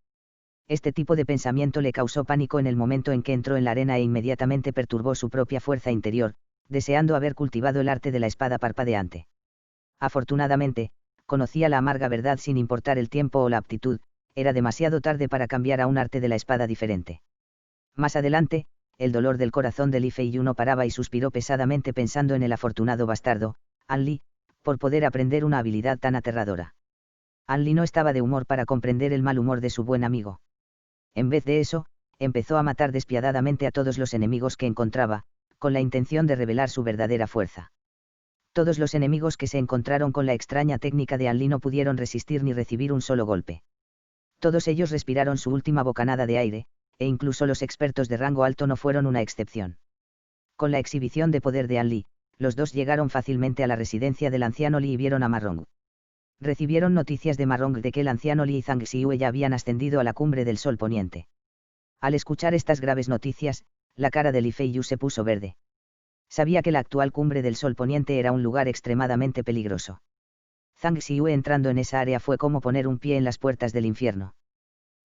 Este tipo de pensamiento le causó pánico en el momento en que entró en la arena e inmediatamente perturbó su propia fuerza interior, deseando haber cultivado el arte de la espada parpadeante. Afortunadamente, conocía la amarga verdad sin importar el tiempo o la aptitud, era demasiado tarde para cambiar a un arte de la espada diferente. Más adelante, el dolor del corazón de Li Feiyu no paraba y suspiró pesadamente pensando en el afortunado bastardo, An Li, por poder aprender una habilidad tan aterradora. An Li no estaba de humor para comprender el mal humor de su buen amigo. En vez de eso, empezó a matar despiadadamente a todos los enemigos que encontraba, con la intención de revelar su verdadera fuerza. Todos los enemigos que se encontraron con la extraña técnica de An Li no pudieron resistir ni recibir un solo golpe. Todos ellos respiraron su última bocanada de aire, e incluso los expertos de rango alto no fueron una excepción. Con la exhibición de poder de An Li, los dos llegaron fácilmente a la residencia del anciano Li y vieron a Ma Rong. Recibieron noticias de Ma Rong de que el anciano Li y Zhang Xiue ya habían ascendido a la cumbre del sol poniente. Al escuchar estas graves noticias, la cara de Li Feiyu se puso verde. Sabía que la actual cumbre del sol poniente era un lugar extremadamente peligroso. Zhang Xiue entrando en esa área fue como poner un pie en las puertas del infierno.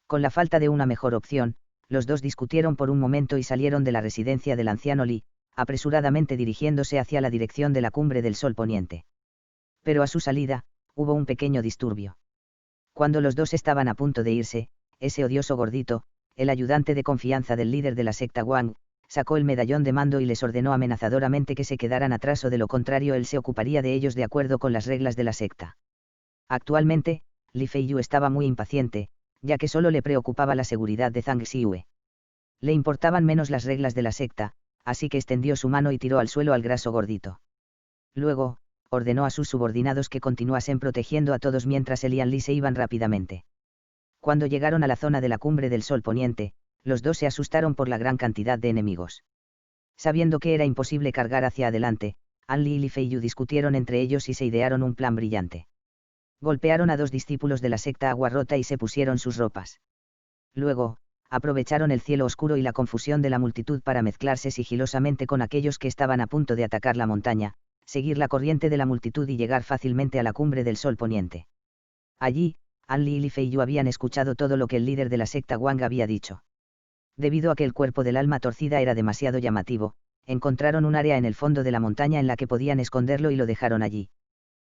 Con la falta de una mejor opción, los dos discutieron por un momento y salieron de la residencia del anciano Li, apresuradamente dirigiéndose hacia la dirección de la cumbre del sol poniente. Pero a su salida, hubo un pequeño disturbio. Cuando los dos estaban a punto de irse, ese odioso gordito, el ayudante de confianza del líder de la secta Wang, sacó el medallón de mando y les ordenó amenazadoramente que se quedaran atrás o de lo contrario él se ocuparía de ellos de acuerdo con las reglas de la secta. Actualmente, Li Feiyu estaba muy impaciente, ya que solo le preocupaba la seguridad de Zhang Xiue. Le importaban menos las reglas de la secta, así que extendió su mano y tiró al suelo al graso gordito. Luego, ordenó a sus subordinados que continuasen protegiendo a todos mientras él y Li se iban rápidamente. Cuando llegaron a la zona de la cumbre del sol poniente, los dos se asustaron por la gran cantidad de enemigos. Sabiendo que era imposible cargar hacia adelante, An Li y Li Feiyu discutieron entre ellos y se idearon un plan brillante. Golpearon a 2 discípulos de la secta Agua Rota y se pusieron sus ropas. Luego, aprovecharon el cielo oscuro y la confusión de la multitud para mezclarse sigilosamente con aquellos que estaban a punto de atacar la montaña, seguir la corriente de la multitud y llegar fácilmente a la cumbre del sol poniente. Allí, An Li y Li Feiyu habían escuchado todo lo que el líder de la secta Wang había dicho. Debido a que el cuerpo del alma torcida era demasiado llamativo, encontraron un área en el fondo de la montaña en la que podían esconderlo y lo dejaron allí.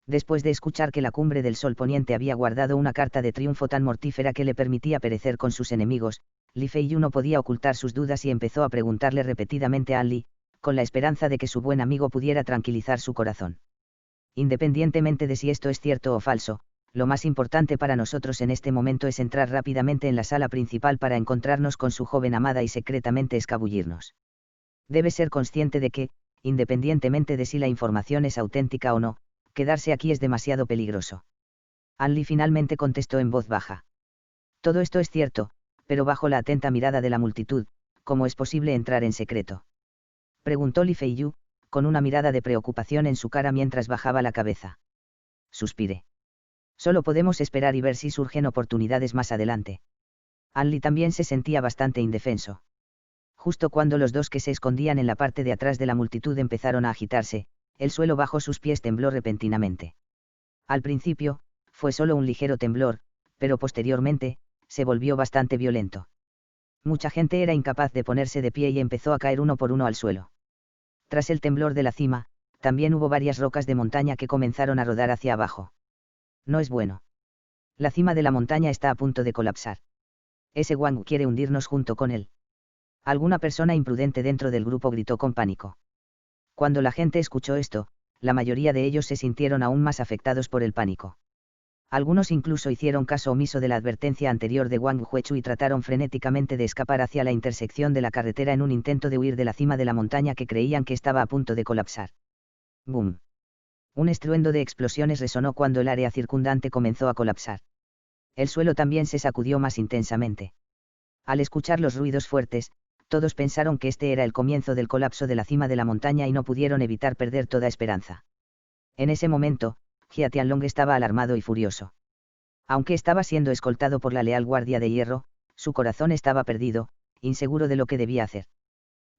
Después de escuchar que la cumbre del sol poniente había guardado una carta de triunfo tan mortífera que le permitía perecer con sus enemigos, Li Feiyu no podía ocultar sus dudas y empezó a preguntarle repetidamente a An Li, con la esperanza de que su buen amigo pudiera tranquilizar su corazón. Independientemente de si esto es cierto o falso, lo más importante para nosotros en este momento es entrar rápidamente en la sala principal para encontrarnos con su joven amada y secretamente escabullirnos. Debe ser consciente de que, independientemente de si la información es auténtica o no, quedarse aquí es demasiado peligroso. An Li finalmente contestó en voz baja. Todo esto es cierto, pero bajo la atenta mirada de la multitud, ¿cómo es posible entrar en secreto?, preguntó Li Feiyu, con una mirada de preocupación en su cara mientras bajaba la cabeza. Suspiré. Solo podemos esperar y ver si surgen oportunidades más adelante. An Li también se sentía bastante indefenso. Justo cuando los dos que se escondían en la parte de atrás de la multitud empezaron a agitarse, el suelo bajo sus pies tembló repentinamente. Al principio, fue solo un ligero temblor, pero posteriormente, se volvió bastante violento. Mucha gente era incapaz de ponerse de pie y empezó a caer uno por uno al suelo. Tras el temblor de la cima, también hubo varias rocas de montaña que comenzaron a rodar hacia abajo. No es bueno. La cima de la montaña está a punto de colapsar. Ese Wang quiere hundirnos junto con él. Alguna persona imprudente dentro del grupo gritó con pánico. Cuando la gente escuchó esto, la mayoría de ellos se sintieron aún más afectados por el pánico. Algunos incluso hicieron caso omiso de la advertencia anterior de Wang Huechu y trataron frenéticamente de escapar hacia la intersección de la carretera en un intento de huir de la cima de la montaña que creían que estaba a punto de colapsar. ¡Bum! Un estruendo de explosiones resonó cuando el área circundante comenzó a colapsar. El suelo también se sacudió más intensamente. Al escuchar los ruidos fuertes, todos pensaron que este era el comienzo del colapso de la cima de la montaña y no pudieron evitar perder toda esperanza. En ese momento, Jia Tianlong estaba alarmado y furioso. Aunque estaba siendo escoltado por la leal Guardia de Hierro, su corazón estaba perdido, inseguro de lo que debía hacer.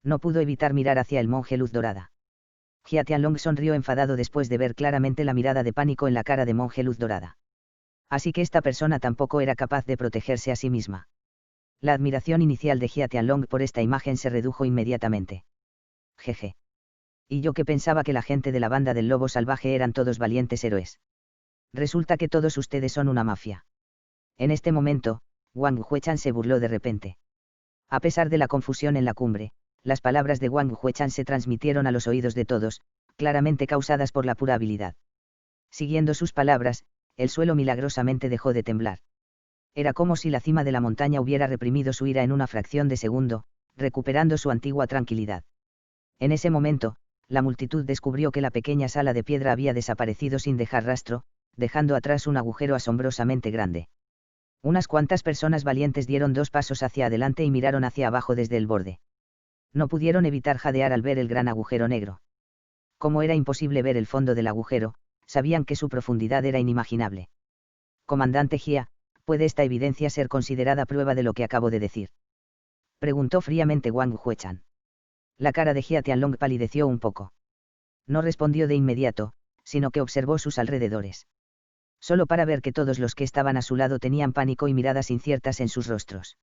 No pudo evitar mirar hacia el monje Luz Dorada. Jia Tianlong sonrió enfadado después de ver claramente la mirada de pánico en la cara de monje Luz Dorada. Así que esta persona tampoco era capaz de protegerse a sí misma. La admiración inicial de Jia Tianlong por esta imagen se redujo inmediatamente. Jeje. Y yo que pensaba que la gente de la banda del lobo salvaje eran todos valientes héroes. Resulta que todos ustedes son una mafia. En este momento, Wang Huechan se burló de repente. A pesar de la confusión en la cumbre, las palabras de Wang Huechan se transmitieron a los oídos de todos, claramente causadas por la pura habilidad. Siguiendo sus palabras, el suelo milagrosamente dejó de temblar. Era como si la cima de la montaña hubiera reprimido su ira en una fracción de segundo, recuperando su antigua tranquilidad. En ese momento, la multitud descubrió que la pequeña sala de piedra había desaparecido sin dejar rastro, dejando atrás un agujero asombrosamente grande. Unas cuantas personas valientes dieron 2 pasos hacia adelante y miraron hacia abajo desde el borde. No pudieron evitar jadear al ver el gran agujero negro. Como era imposible ver el fondo del agujero, sabían que su profundidad era inimaginable. Comandante Jia, ¿puede esta evidencia ser considerada prueba de lo que acabo de decir?, preguntó fríamente Wang Huechan. La cara de Jia Tianlong palideció un poco. No respondió de inmediato, sino que observó sus alrededores. Solo para ver que todos los que estaban a su lado tenían pánico y miradas inciertas en sus rostros.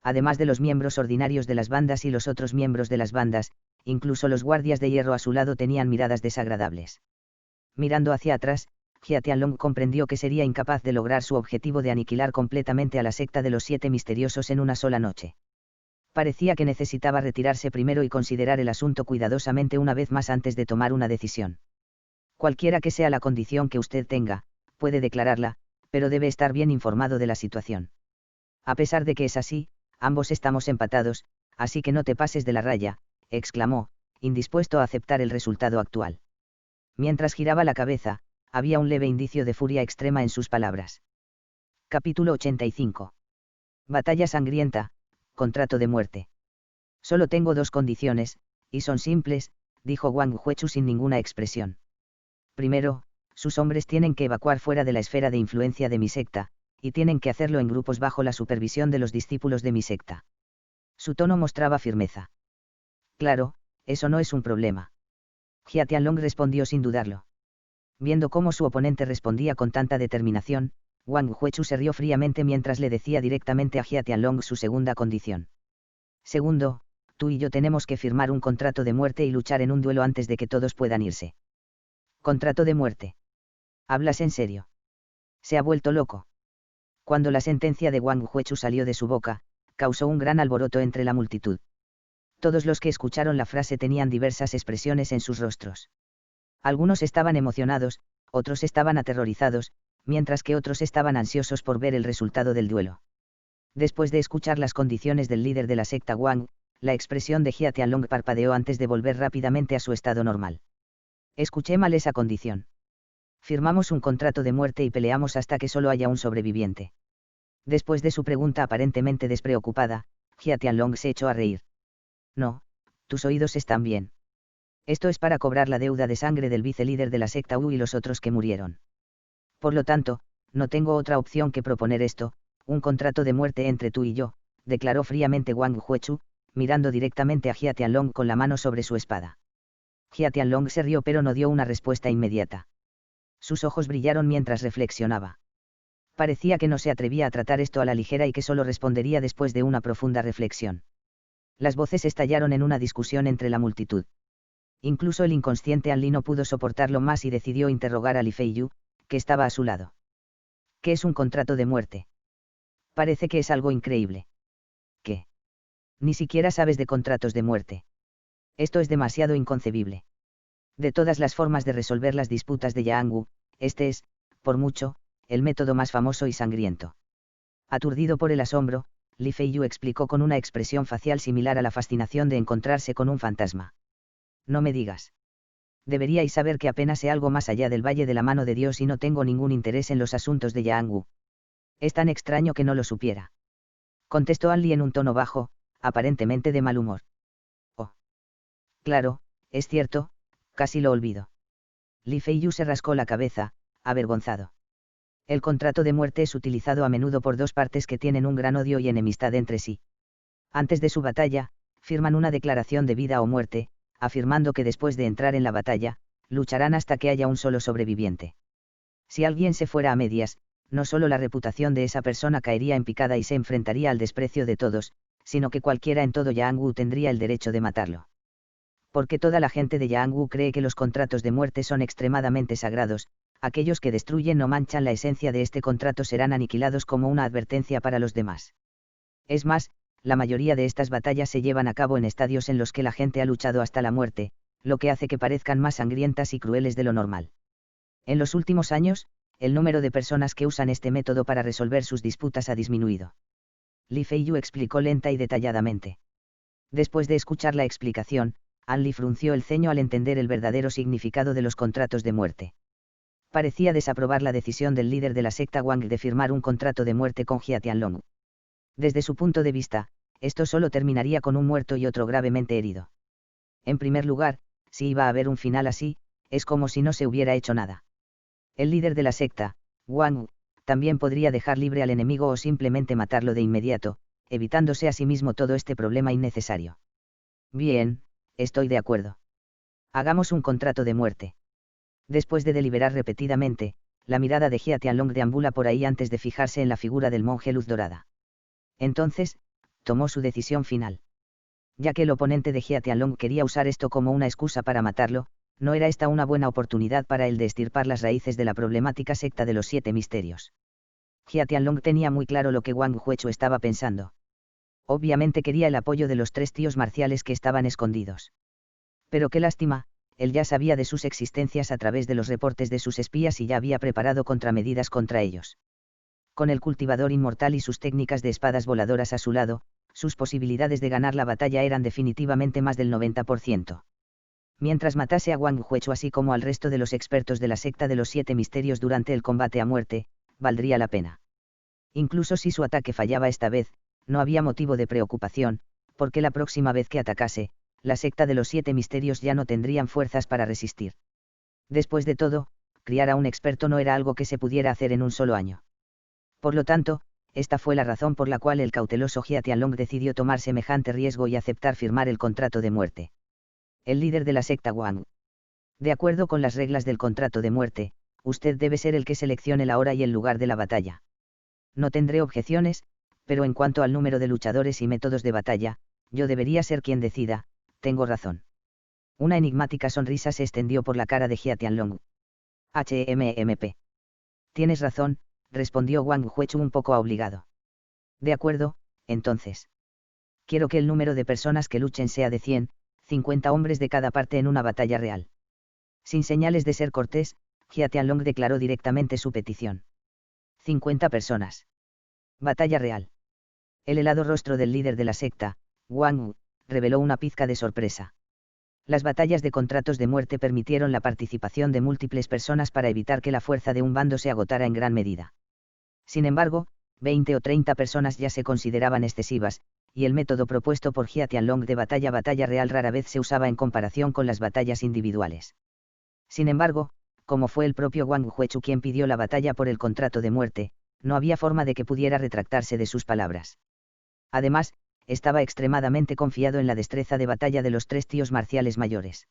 Además de los miembros ordinarios de las bandas y los otros miembros de las bandas, incluso los guardias de hierro a su lado tenían miradas desagradables. Mirando hacia atrás, Jia Tianlong comprendió que sería incapaz de lograr su objetivo de aniquilar completamente a la secta de los 7 misteriosos en una sola noche. Parecía que necesitaba retirarse primero y considerar el asunto cuidadosamente una vez más antes de tomar una decisión. Cualquiera que sea la condición que usted tenga, puede declararla, pero debe estar bien informado de la situación. A pesar de que es así, ambos estamos empatados, así que no te pases de la raya, exclamó, indispuesto a aceptar el resultado actual. Mientras giraba la cabeza, había un leve indicio de furia extrema en sus palabras. Capítulo 85. Batalla sangrienta, contrato de muerte. Solo tengo dos condiciones, y son simples, dijo Wang Huechu sin ninguna expresión. Primero, sus hombres tienen que evacuar fuera de la esfera de influencia de mi secta, y tienen que hacerlo en grupos bajo la supervisión de los discípulos de mi secta. Su tono mostraba firmeza. Claro, eso no es un problema. Jia Tianlong respondió sin dudarlo. Viendo cómo su oponente respondía con tanta determinación, Wang Huechu se rió fríamente mientras le decía directamente a Jia Tianlong su segunda condición. Segundo, tú y yo tenemos que firmar un contrato de muerte y luchar en un duelo antes de que todos puedan irse. ¿Contrato de muerte? ¿Hablas en serio? Se ha vuelto loco. Cuando la sentencia de Wang Huechu salió de su boca, causó un gran alboroto entre la multitud. Todos los que escucharon la frase tenían diversas expresiones en sus rostros. Algunos estaban emocionados, otros estaban aterrorizados, mientras que otros estaban ansiosos por ver el resultado del duelo. Después de escuchar las condiciones del líder de la secta Wang, la expresión de Jia Tianlong parpadeó antes de volver rápidamente a su estado normal. Escuché mal esa condición. Firmamos un contrato de muerte y peleamos hasta que solo haya un sobreviviente. Después de su pregunta aparentemente despreocupada, Jia Tianlong se echó a reír. No, tus oídos están bien. Esto es para cobrar la deuda de sangre del vicelíder de la secta Wu y los otros que murieron. Por lo tanto, no tengo otra opción que proponer esto, un contrato de muerte entre tú y yo, declaró fríamente Wang Huechu, mirando directamente a Jia Tianlong con la mano sobre su espada. Jia Tianlong se rió pero no dio una respuesta inmediata. Sus ojos brillaron mientras reflexionaba. Parecía que no se atrevía a tratar esto a la ligera y que solo respondería después de una profunda reflexión. Las voces estallaron en una discusión entre la multitud. Incluso el inconsciente An Li no pudo soportarlo más y decidió interrogar a Li Feiyu, que estaba a su lado. ¿Qué es un contrato de muerte? Parece que es algo increíble. ¿Qué? Ni siquiera sabes de contratos de muerte. Esto es demasiado inconcebible. De todas las formas de resolver las disputas de Yangwu, este es, por mucho, el método más famoso y sangriento. Aturdido por el asombro, Li Feiyu explicó con una expresión facial similar a la fascinación de encontrarse con un fantasma. No me digas. Deberíais saber que apenas sé algo más allá del Valle de la Mano de Dios y no tengo ningún interés en los asuntos de Yangwu. Es tan extraño que no lo supiera. Contestó An Li en un tono bajo, aparentemente de mal humor. Oh. Claro, es cierto, casi lo olvido. Li Feiyu se rascó la cabeza, avergonzado. El contrato de muerte es utilizado a menudo por dos partes que tienen un gran odio y enemistad entre sí. Antes de su batalla, firman una declaración de vida o muerte, afirmando que después de entrar en la batalla, lucharán hasta que haya un solo sobreviviente. Si alguien se fuera a medias, no solo la reputación de esa persona caería en picada y se enfrentaría al desprecio de todos, sino que cualquiera en todo Yangwu tendría el derecho de matarlo. Porque toda la gente de Yangwu cree que los contratos de muerte son extremadamente sagrados, aquellos que destruyen o manchan la esencia de este contrato serán aniquilados como una advertencia para los demás. Es más, la mayoría de estas batallas se llevan a cabo en estadios en los que la gente ha luchado hasta la muerte, lo que hace que parezcan más sangrientas y crueles de lo normal. En los últimos años, el número de personas que usan este método para resolver sus disputas ha disminuido. Li Feiyu explicó lenta y detalladamente. Después de escuchar la explicación, An Li frunció el ceño al entender el verdadero significado de los contratos de muerte. Parecía desaprobar la decisión del líder de la secta Wang de firmar un contrato de muerte con Jia Tianlong. Desde su punto de vista, esto solo terminaría con un muerto y otro gravemente herido. En primer lugar, si iba a haber un final así, es como si no se hubiera hecho nada. El líder de la secta, Wang, también podría dejar libre al enemigo o simplemente matarlo de inmediato, evitándose a sí mismo todo este problema innecesario. Bien, estoy de acuerdo. Hagamos un contrato de muerte. Después de deliberar repetidamente, la mirada de Jia Tianlong deambula por ahí antes de fijarse en la figura del monje Luz Dorada. Entonces, tomó su decisión final. Ya que el oponente de Jia Tianlong quería usar esto como una excusa para matarlo, no era esta una buena oportunidad para él de estirpar las raíces de la problemática secta de los 7 misterios. Jia Tianlong tenía muy claro lo que Wang Huechu estaba pensando. Obviamente quería el apoyo de los 3 tíos marciales que estaban escondidos. Pero qué lástima, él ya sabía de sus existencias a través de los reportes de sus espías y ya había preparado contramedidas contra ellos. Con el cultivador inmortal y sus técnicas de espadas voladoras a su lado, sus posibilidades de ganar la batalla eran definitivamente más del 90%. Mientras matase a Wang Huechu así como al resto de los expertos de la secta de los 7 misterios durante el combate a muerte, valdría la pena. Incluso si su ataque fallaba esta vez, no había motivo de preocupación, porque la próxima vez que atacase, la secta de los 7 misterios ya no tendrían fuerzas para resistir. Después de todo, criar a un experto no era algo que se pudiera hacer en un solo año. Por lo tanto, esta fue la razón por la cual el cauteloso Jia Tianlong decidió tomar semejante riesgo y aceptar firmar el contrato de muerte. El líder de la secta Wang. De acuerdo con las reglas del contrato de muerte, usted debe ser el que seleccione la hora y el lugar de la batalla. No tendré objeciones, pero en cuanto al número de luchadores y métodos de batalla, yo debería ser quien decida, tengo razón. Una enigmática sonrisa se extendió por la cara de Jia Tianlong. HMMP. Tienes razón, respondió Wang Huechu un poco obligado. De acuerdo, entonces. Quiero que el número de personas que luchen sea de 100, 50 hombres de cada parte en una batalla real. Sin señales de ser cortés, Jia Tianlong declaró directamente su petición. 50 personas. Batalla real. El helado rostro del líder de la secta, Wang Wu, reveló una pizca de sorpresa. Las batallas de contratos de muerte permitieron la participación de múltiples personas para evitar que la fuerza de un bando se agotara en gran medida. Sin embargo, 20 o 30 personas ya se consideraban excesivas, y el método propuesto por Jia Tianlong de batalla real rara vez se usaba en comparación con las batallas individuales. Sin embargo, como fue el propio Wang Huechu quien pidió la batalla por el contrato de muerte, no había forma de que pudiera retractarse de sus palabras. Además, estaba extremadamente confiado en la destreza de batalla de los 3 tíos marciales mayores.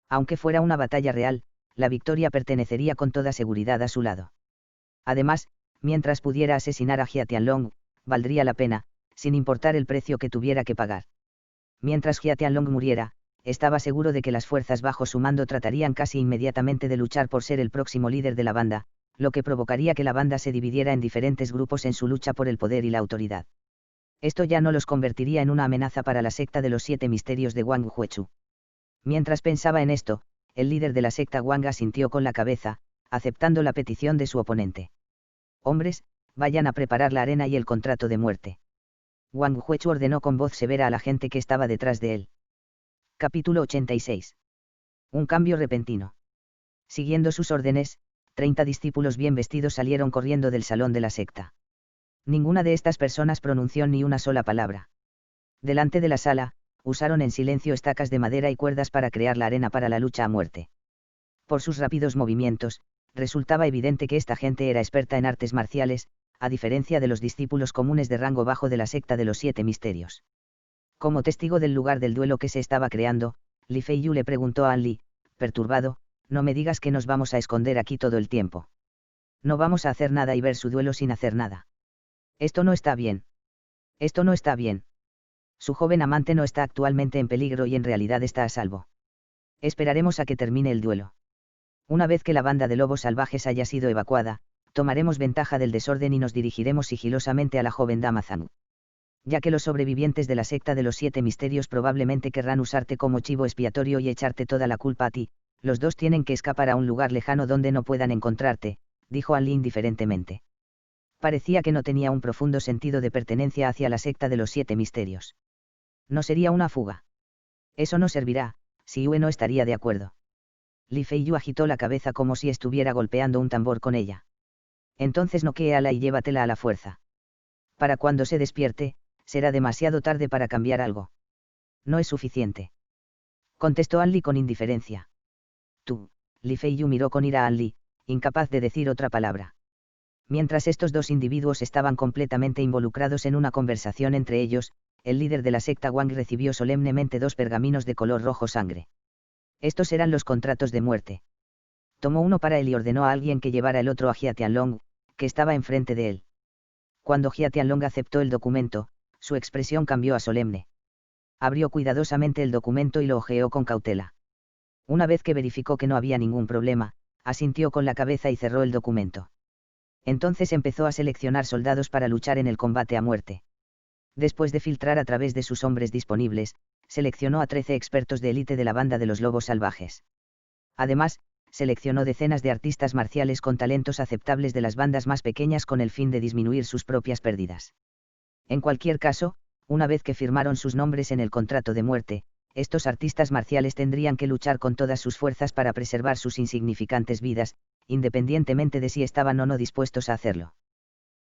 Aunque fuera una batalla real, la victoria pertenecería con toda seguridad a su lado. Además, mientras pudiera asesinar a Jia Tianlong, valdría la pena, sin importar el precio que tuviera que pagar. Mientras Jia Tianlong muriera, estaba seguro de que las fuerzas bajo su mando tratarían casi inmediatamente de luchar por ser el próximo líder de la banda, lo que provocaría que la banda se dividiera en diferentes grupos en su lucha por el poder y la autoridad. Esto ya no los convertiría en una amenaza para la secta de los 7 misterios de Wang Huechu. Mientras pensaba en esto, el líder de la secta Wang asintió con la cabeza, aceptando la petición de su oponente. Hombres, vayan a preparar la arena y el contrato de muerte. Wang Huechu ordenó con voz severa a la gente que estaba detrás de él. Capítulo 86. Un cambio repentino. Siguiendo sus órdenes, 30 discípulos bien vestidos salieron corriendo del salón de la secta. Ninguna de estas personas pronunció ni una sola palabra. Delante de la sala, usaron en silencio estacas de madera y cuerdas para crear la arena para la lucha a muerte. Por sus rápidos movimientos, resultaba evidente que esta gente era experta en artes marciales, a diferencia de los discípulos comunes de rango bajo de la secta de los 7 misterios. Como testigo del lugar del duelo que se estaba creando, Li Feiyu le preguntó a An Li, perturbado, no me digas que nos vamos a esconder aquí todo el tiempo. No vamos a hacer nada y ver su duelo sin hacer nada. Esto no está bien. Esto no está bien. Su joven amante no está actualmente en peligro y en realidad está a salvo. Esperaremos a que termine el duelo. Una vez que la banda de lobos salvajes haya sido evacuada, tomaremos ventaja del desorden y nos dirigiremos sigilosamente a la joven dama Zhang. Ya que los sobrevivientes de la secta de los 7 misterios probablemente querrán usarte como chivo expiatorio y echarte toda la culpa a ti, los dos tienen que escapar a un lugar lejano donde no puedan encontrarte, dijo An Li indiferentemente. Parecía que no tenía un profundo sentido de pertenencia hacia la secta de los 7 misterios. No sería una fuga. Eso no servirá, si Yue no estaría de acuerdo. Li Feiyu agitó la cabeza como si estuviera golpeando un tambor con ella. Entonces noquéala y llévatela a la fuerza. Para cuando se despierte, será demasiado tarde para cambiar algo. No es suficiente. Contestó An Li con indiferencia. Tú, Li Feiyu miró con ira a An Li, incapaz de decir otra palabra. Mientras estos dos individuos estaban completamente involucrados en una conversación entre ellos, el líder de la secta Wang recibió solemnemente 2 pergaminos de color rojo sangre. Estos eran los contratos de muerte. Tomó uno para él y ordenó a alguien que llevara el otro a Jia Tianlong, que estaba enfrente de él. Cuando Jia Tianlong aceptó el documento, su expresión cambió a solemne. Abrió cuidadosamente el documento y lo hojeó con cautela. Una vez que verificó que no había ningún problema, asintió con la cabeza y cerró el documento. Entonces empezó a seleccionar soldados para luchar en el combate a muerte. Después de filtrar a través de sus hombres disponibles, seleccionó a 13 expertos de élite de la banda de los lobos salvajes. Además, seleccionó decenas de artistas marciales con talentos aceptables de las bandas más pequeñas con el fin de disminuir sus propias pérdidas. En cualquier caso, una vez que firmaron sus nombres en el contrato de muerte, estos artistas marciales tendrían que luchar con todas sus fuerzas para preservar sus insignificantes vidas, independientemente de si estaban o no dispuestos a hacerlo.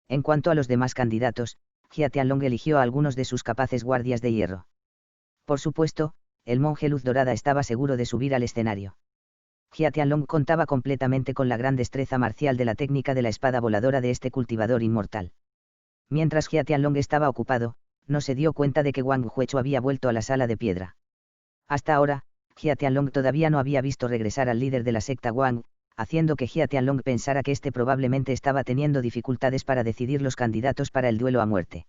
En cuanto a los demás candidatos, Jia Tianlong eligió a algunos de sus capaces guardias de hierro. Por supuesto, el monje Luz Dorada estaba seguro de subir al escenario. Jia Tianlong contaba completamente con la gran destreza marcial de la técnica de la espada voladora de este cultivador inmortal. Mientras Jia Tianlong estaba ocupado, no se dio cuenta de que Wang Huechu había vuelto a la sala de piedra. Hasta ahora, Jia Tianlong todavía no había visto regresar al líder de la secta Wang, haciendo que Jia Tianlong pensara que éste probablemente estaba teniendo dificultades para decidir los candidatos para el duelo a muerte.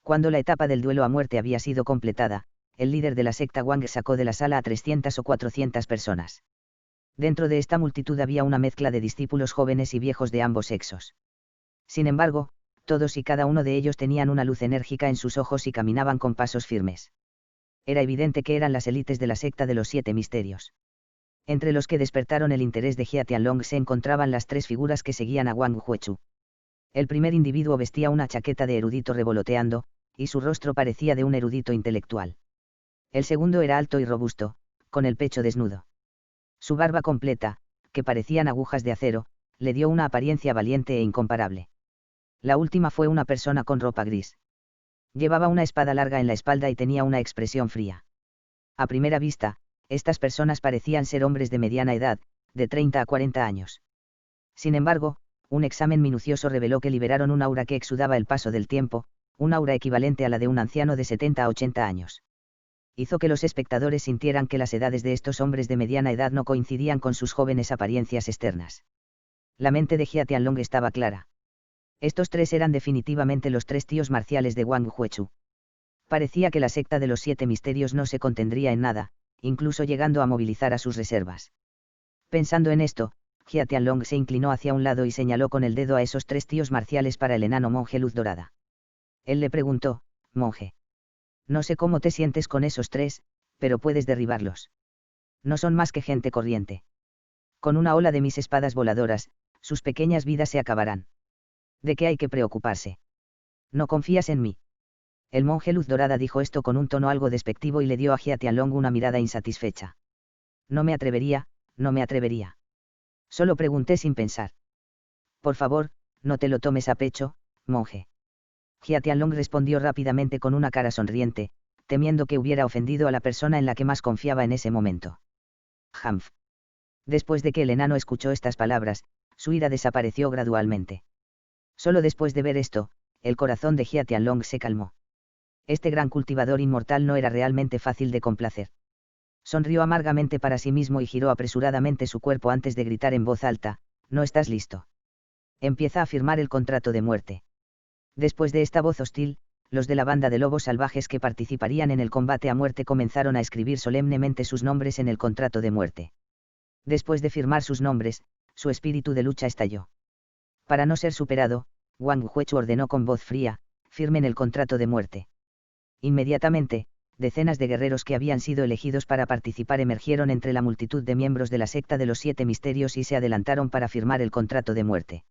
Cuando la etapa del duelo a muerte había sido completada, el líder de la secta Wang sacó de la sala a 300 o 400 personas. Dentro de esta multitud había una mezcla de discípulos jóvenes y viejos de ambos sexos. Sin embargo, todos y cada uno de ellos tenían una luz enérgica en sus ojos y caminaban con pasos firmes. Era evidente que eran las élites de la secta de los 7 misterios. Entre los que despertaron el interés de Jia Tianlong se encontraban las 3 figuras que seguían a Wang Huechu. El primer individuo vestía una chaqueta de erudito revoloteando, y su rostro parecía de un erudito intelectual. El segundo era alto y robusto, con el pecho desnudo. Su barba completa, que parecían agujas de acero, le dio una apariencia valiente e incomparable. La última fue una persona con ropa gris. Llevaba una espada larga en la espalda y tenía una expresión fría. A primera vista, estas personas parecían ser hombres de mediana edad, de 30 a 40 años. Sin embargo, un examen minucioso reveló que liberaron un aura que exudaba el paso del tiempo, un aura equivalente a la de un anciano de 70 a 80 años. Hizo que los espectadores sintieran que las edades de estos hombres de mediana edad no coincidían con sus jóvenes apariencias externas. La mente de Jia Tianlong estaba clara. Estos 3 eran definitivamente los 3 tíos marciales de Wang Huechu. Parecía que la secta de los 7 misterios no se contendría en nada, incluso llegando a movilizar a sus reservas. Pensando en esto, Jia Tianlong se inclinó hacia un lado y señaló con el dedo a esos 3 tíos marciales para el enano monje Luz Dorada. Él le preguntó: monje, no sé cómo te sientes con esos 3, pero puedes derribarlos. No son más que gente corriente. Con una ola de mis espadas voladoras, sus pequeñas vidas se acabarán. ¿De qué hay que preocuparse? ¿No confías en mí? El monje Luz Dorada dijo esto con un tono algo despectivo y le dio a Jia Tianlong una mirada insatisfecha. No me atrevería, no me atrevería. Solo pregunté sin pensar. Por favor, no te lo tomes a pecho, monje. Jia Tianlong respondió rápidamente con una cara sonriente, temiendo que hubiera ofendido a la persona en la que más confiaba en ese momento. Humph. Después de que el enano escuchó estas palabras, su ira desapareció gradualmente. Solo después de ver esto, el corazón de Jia Tianlong se calmó. Este gran cultivador inmortal no era realmente fácil de complacer. Sonrió amargamente para sí mismo y giró apresuradamente su cuerpo antes de gritar en voz alta: ¿no estás listo? Empieza a firmar el contrato de muerte. Después de esta voz hostil, los de la banda de lobos salvajes que participarían en el combate a muerte comenzaron a escribir solemnemente sus nombres en el contrato de muerte. Después de firmar sus nombres, su espíritu de lucha estalló. Para no ser superado, Wang Huechu ordenó con voz fría: firmen el contrato de muerte. Inmediatamente, decenas de guerreros que habían sido elegidos para participar emergieron entre la multitud de miembros de la secta de los 7 misterios y se adelantaron para firmar el contrato de muerte.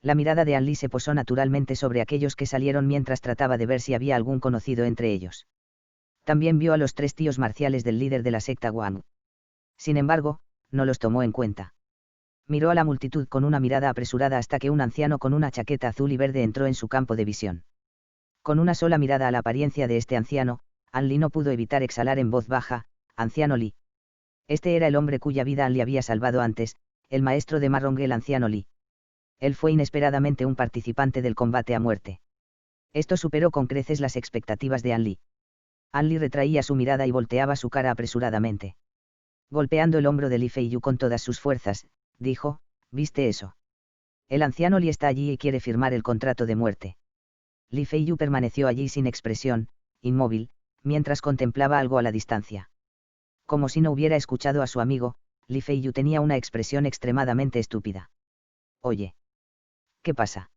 La mirada de Anli se posó naturalmente sobre aquellos que salieron mientras trataba de ver si había algún conocido entre ellos. También vio a los 3 tíos marciales del líder de la secta Wang. Sin embargo, no los tomó en cuenta. Miró a la multitud con una mirada apresurada hasta que un anciano con una chaqueta azul y verde entró en su campo de visión. Con una sola mirada a la apariencia de este anciano, Anli no pudo evitar exhalar en voz baja: anciano Li. Este era el hombre cuya vida Anli había salvado antes, el maestro de Marrong, el anciano Li. Él fue inesperadamente un participante del combate a muerte. Esto superó con creces las expectativas de Anli. Anli retraía su mirada y volteaba su cara apresuradamente. Golpeando el hombro de Li Feiyu con todas sus fuerzas, dijo: ¿viste eso? El anciano Li está allí y quiere firmar el contrato de muerte. Li Feiyu permaneció allí sin expresión, inmóvil, mientras contemplaba algo a la distancia. Como si no hubiera escuchado a su amigo, Li Feiyu tenía una expresión extremadamente estúpida. Oye. ¿Qué pasa?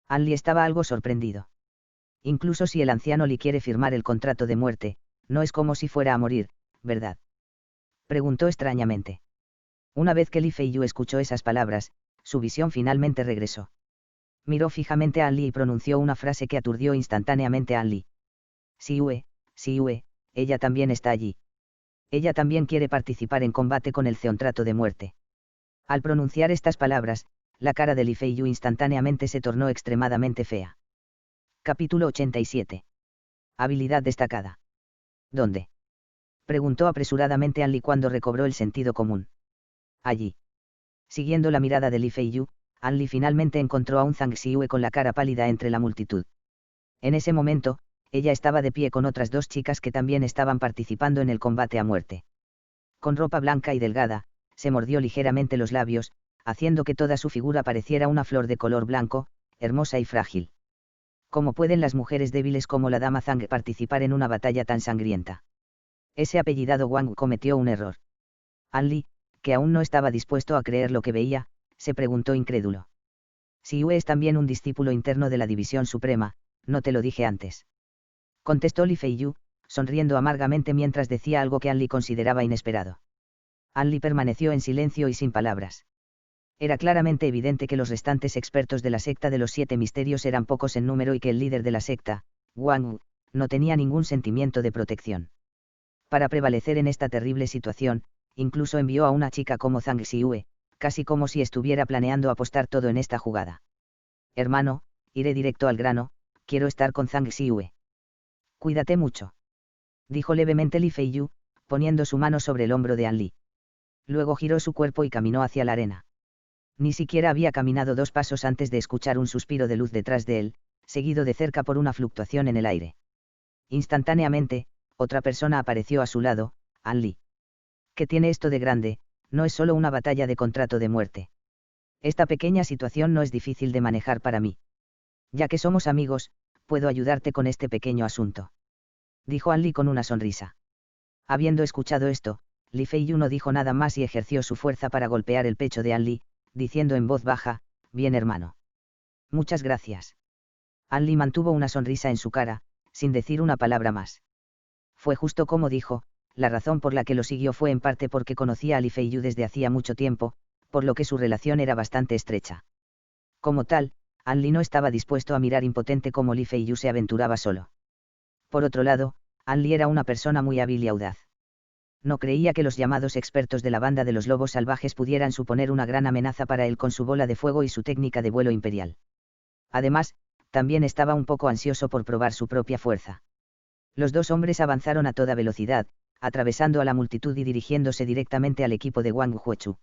Anli estaba algo sorprendido. Incluso si el anciano Li quiere firmar el contrato de muerte, No es como si fuera a morir, ¿verdad? Preguntó extrañamente. Una vez que Li Feiyu escuchó esas palabras, su visión finalmente regresó. Miró fijamente a An Li y pronunció una frase que aturdió instantáneamente a An Li. Siue, ella también está allí. Ella también quiere participar en combate con el Ceontrato de muerte. Al pronunciar estas palabras, la cara de Li Feiyu instantáneamente se tornó extremadamente fea. Capítulo 87. Habilidad destacada. ¿Dónde? Preguntó apresuradamente An Li cuando recobró el sentido común. Allí. Siguiendo la mirada de Li Feiyu, An Li finalmente encontró a un Zhang Xiue con la cara pálida entre la multitud. En ese momento, ella estaba de pie con otras dos chicas que también estaban participando en el combate a muerte. Con ropa blanca y delgada, se mordió ligeramente los labios, haciendo que toda su figura pareciera una flor de color blanco, hermosa y frágil. ¿Cómo pueden las mujeres débiles como la dama Zhang participar en una batalla tan sangrienta? Ese apellidado Wang cometió un error. An Li, que aún no estaba dispuesto a creer lo que veía, se preguntó incrédulo. Xiue es también un discípulo interno de la División Suprema, ¿no te lo dije antes? Contestó Li Feiyu, sonriendo amargamente mientras decía algo que An Li consideraba inesperado. An Li permaneció en silencio y sin palabras. Era claramente evidente que los restantes expertos de la secta de los 7 misterios eran pocos en número y que el líder de la secta, Wang Wu, no tenía ningún sentimiento de protección. Para prevalecer en esta terrible situación, incluso envió a una chica como Zhang Xiue, casi como si estuviera planeando apostar todo en esta jugada. Hermano, iré directo al grano, quiero estar con Zhang Xiue. Cuídate mucho. Dijo levemente Li Feiyu, poniendo su mano sobre el hombro de An Li. Luego giró su cuerpo y caminó hacia la arena. Ni siquiera había caminado 2 pasos antes de escuchar un suspiro de luz detrás de él, seguido de cerca por una fluctuación en el aire. Instantáneamente, otra persona apareció a su lado, An Li. ¿Qué tiene esto de grande? No es solo una batalla de contrato de muerte. Esta pequeña situación no es difícil de manejar para mí. Ya que somos amigos, puedo ayudarte con este pequeño asunto. Dijo An Li con una sonrisa. Habiendo escuchado esto, Li Feiyu no dijo nada más y ejerció su fuerza para golpear el pecho de An Li, diciendo en voz baja, bien hermano. Muchas gracias. An Li mantuvo una sonrisa en su cara, sin decir una palabra más. Fue justo como dijo, la razón por la que lo siguió fue en parte porque conocía a Li Feiyu desde hacía mucho tiempo, por lo que su relación era bastante estrecha. Como tal, An Li no estaba dispuesto a mirar impotente cómo Li Feiyu se aventuraba solo. Por otro lado, An Li era una persona muy hábil y audaz. No creía que los llamados expertos de la banda de los lobos salvajes pudieran suponer una gran amenaza para él con su bola de fuego y su técnica de vuelo imperial. Además, también estaba un poco ansioso por probar su propia fuerza. Los dos hombres avanzaron a toda velocidad, atravesando a la multitud y dirigiéndose directamente al equipo de Wang Huechu.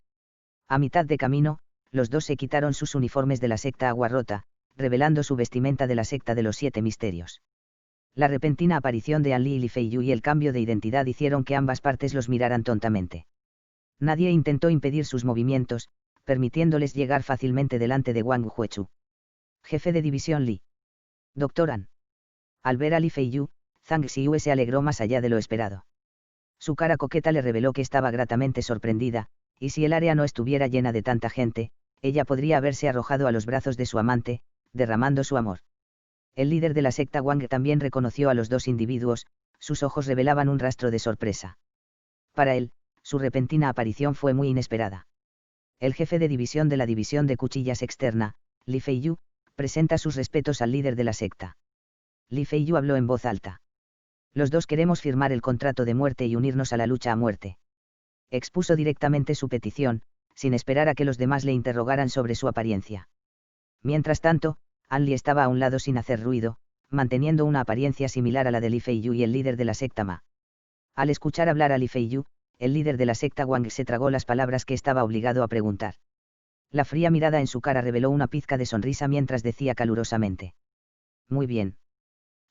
A mitad de camino, los dos se quitaron sus uniformes de la secta Agua Rota, revelando su vestimenta de la secta de los 7 misterios. La repentina aparición de An Li y Li Feiyu y el cambio de identidad hicieron que ambas partes los miraran tontamente. Nadie intentó impedir sus movimientos, permitiéndoles llegar fácilmente delante de Wang Huechu. Jefe de división Li. Dr. An. Al ver a Li Feiyu, Zhang Xiue se alegró más allá de lo esperado. Su cara coqueta le reveló que estaba gratamente sorprendida, y si el área no estuviera llena de tanta gente, ella podría haberse arrojado a los brazos de su amante, derramando su amor. El líder de la secta Wang también reconoció a los dos individuos, sus ojos revelaban un rastro de sorpresa. Para él, su repentina aparición fue muy inesperada. El jefe de división de la división de cuchillas externa, Li Feiyu, presenta sus respetos al líder de la secta. Li Feiyu habló en voz alta. Los dos queremos firmar el contrato de muerte y unirnos a la lucha a muerte. Expuso directamente su petición, sin esperar a que los demás le interrogaran sobre su apariencia. Mientras tanto, An Li estaba a un lado sin hacer ruido, manteniendo una apariencia similar a la de Li Feiyu y el líder de la secta Ma. Al escuchar hablar a Li Feiyu, el líder de la secta Wang se tragó las palabras que estaba obligado a preguntar. La fría mirada en su cara reveló una pizca de sonrisa mientras decía calurosamente. Muy bien.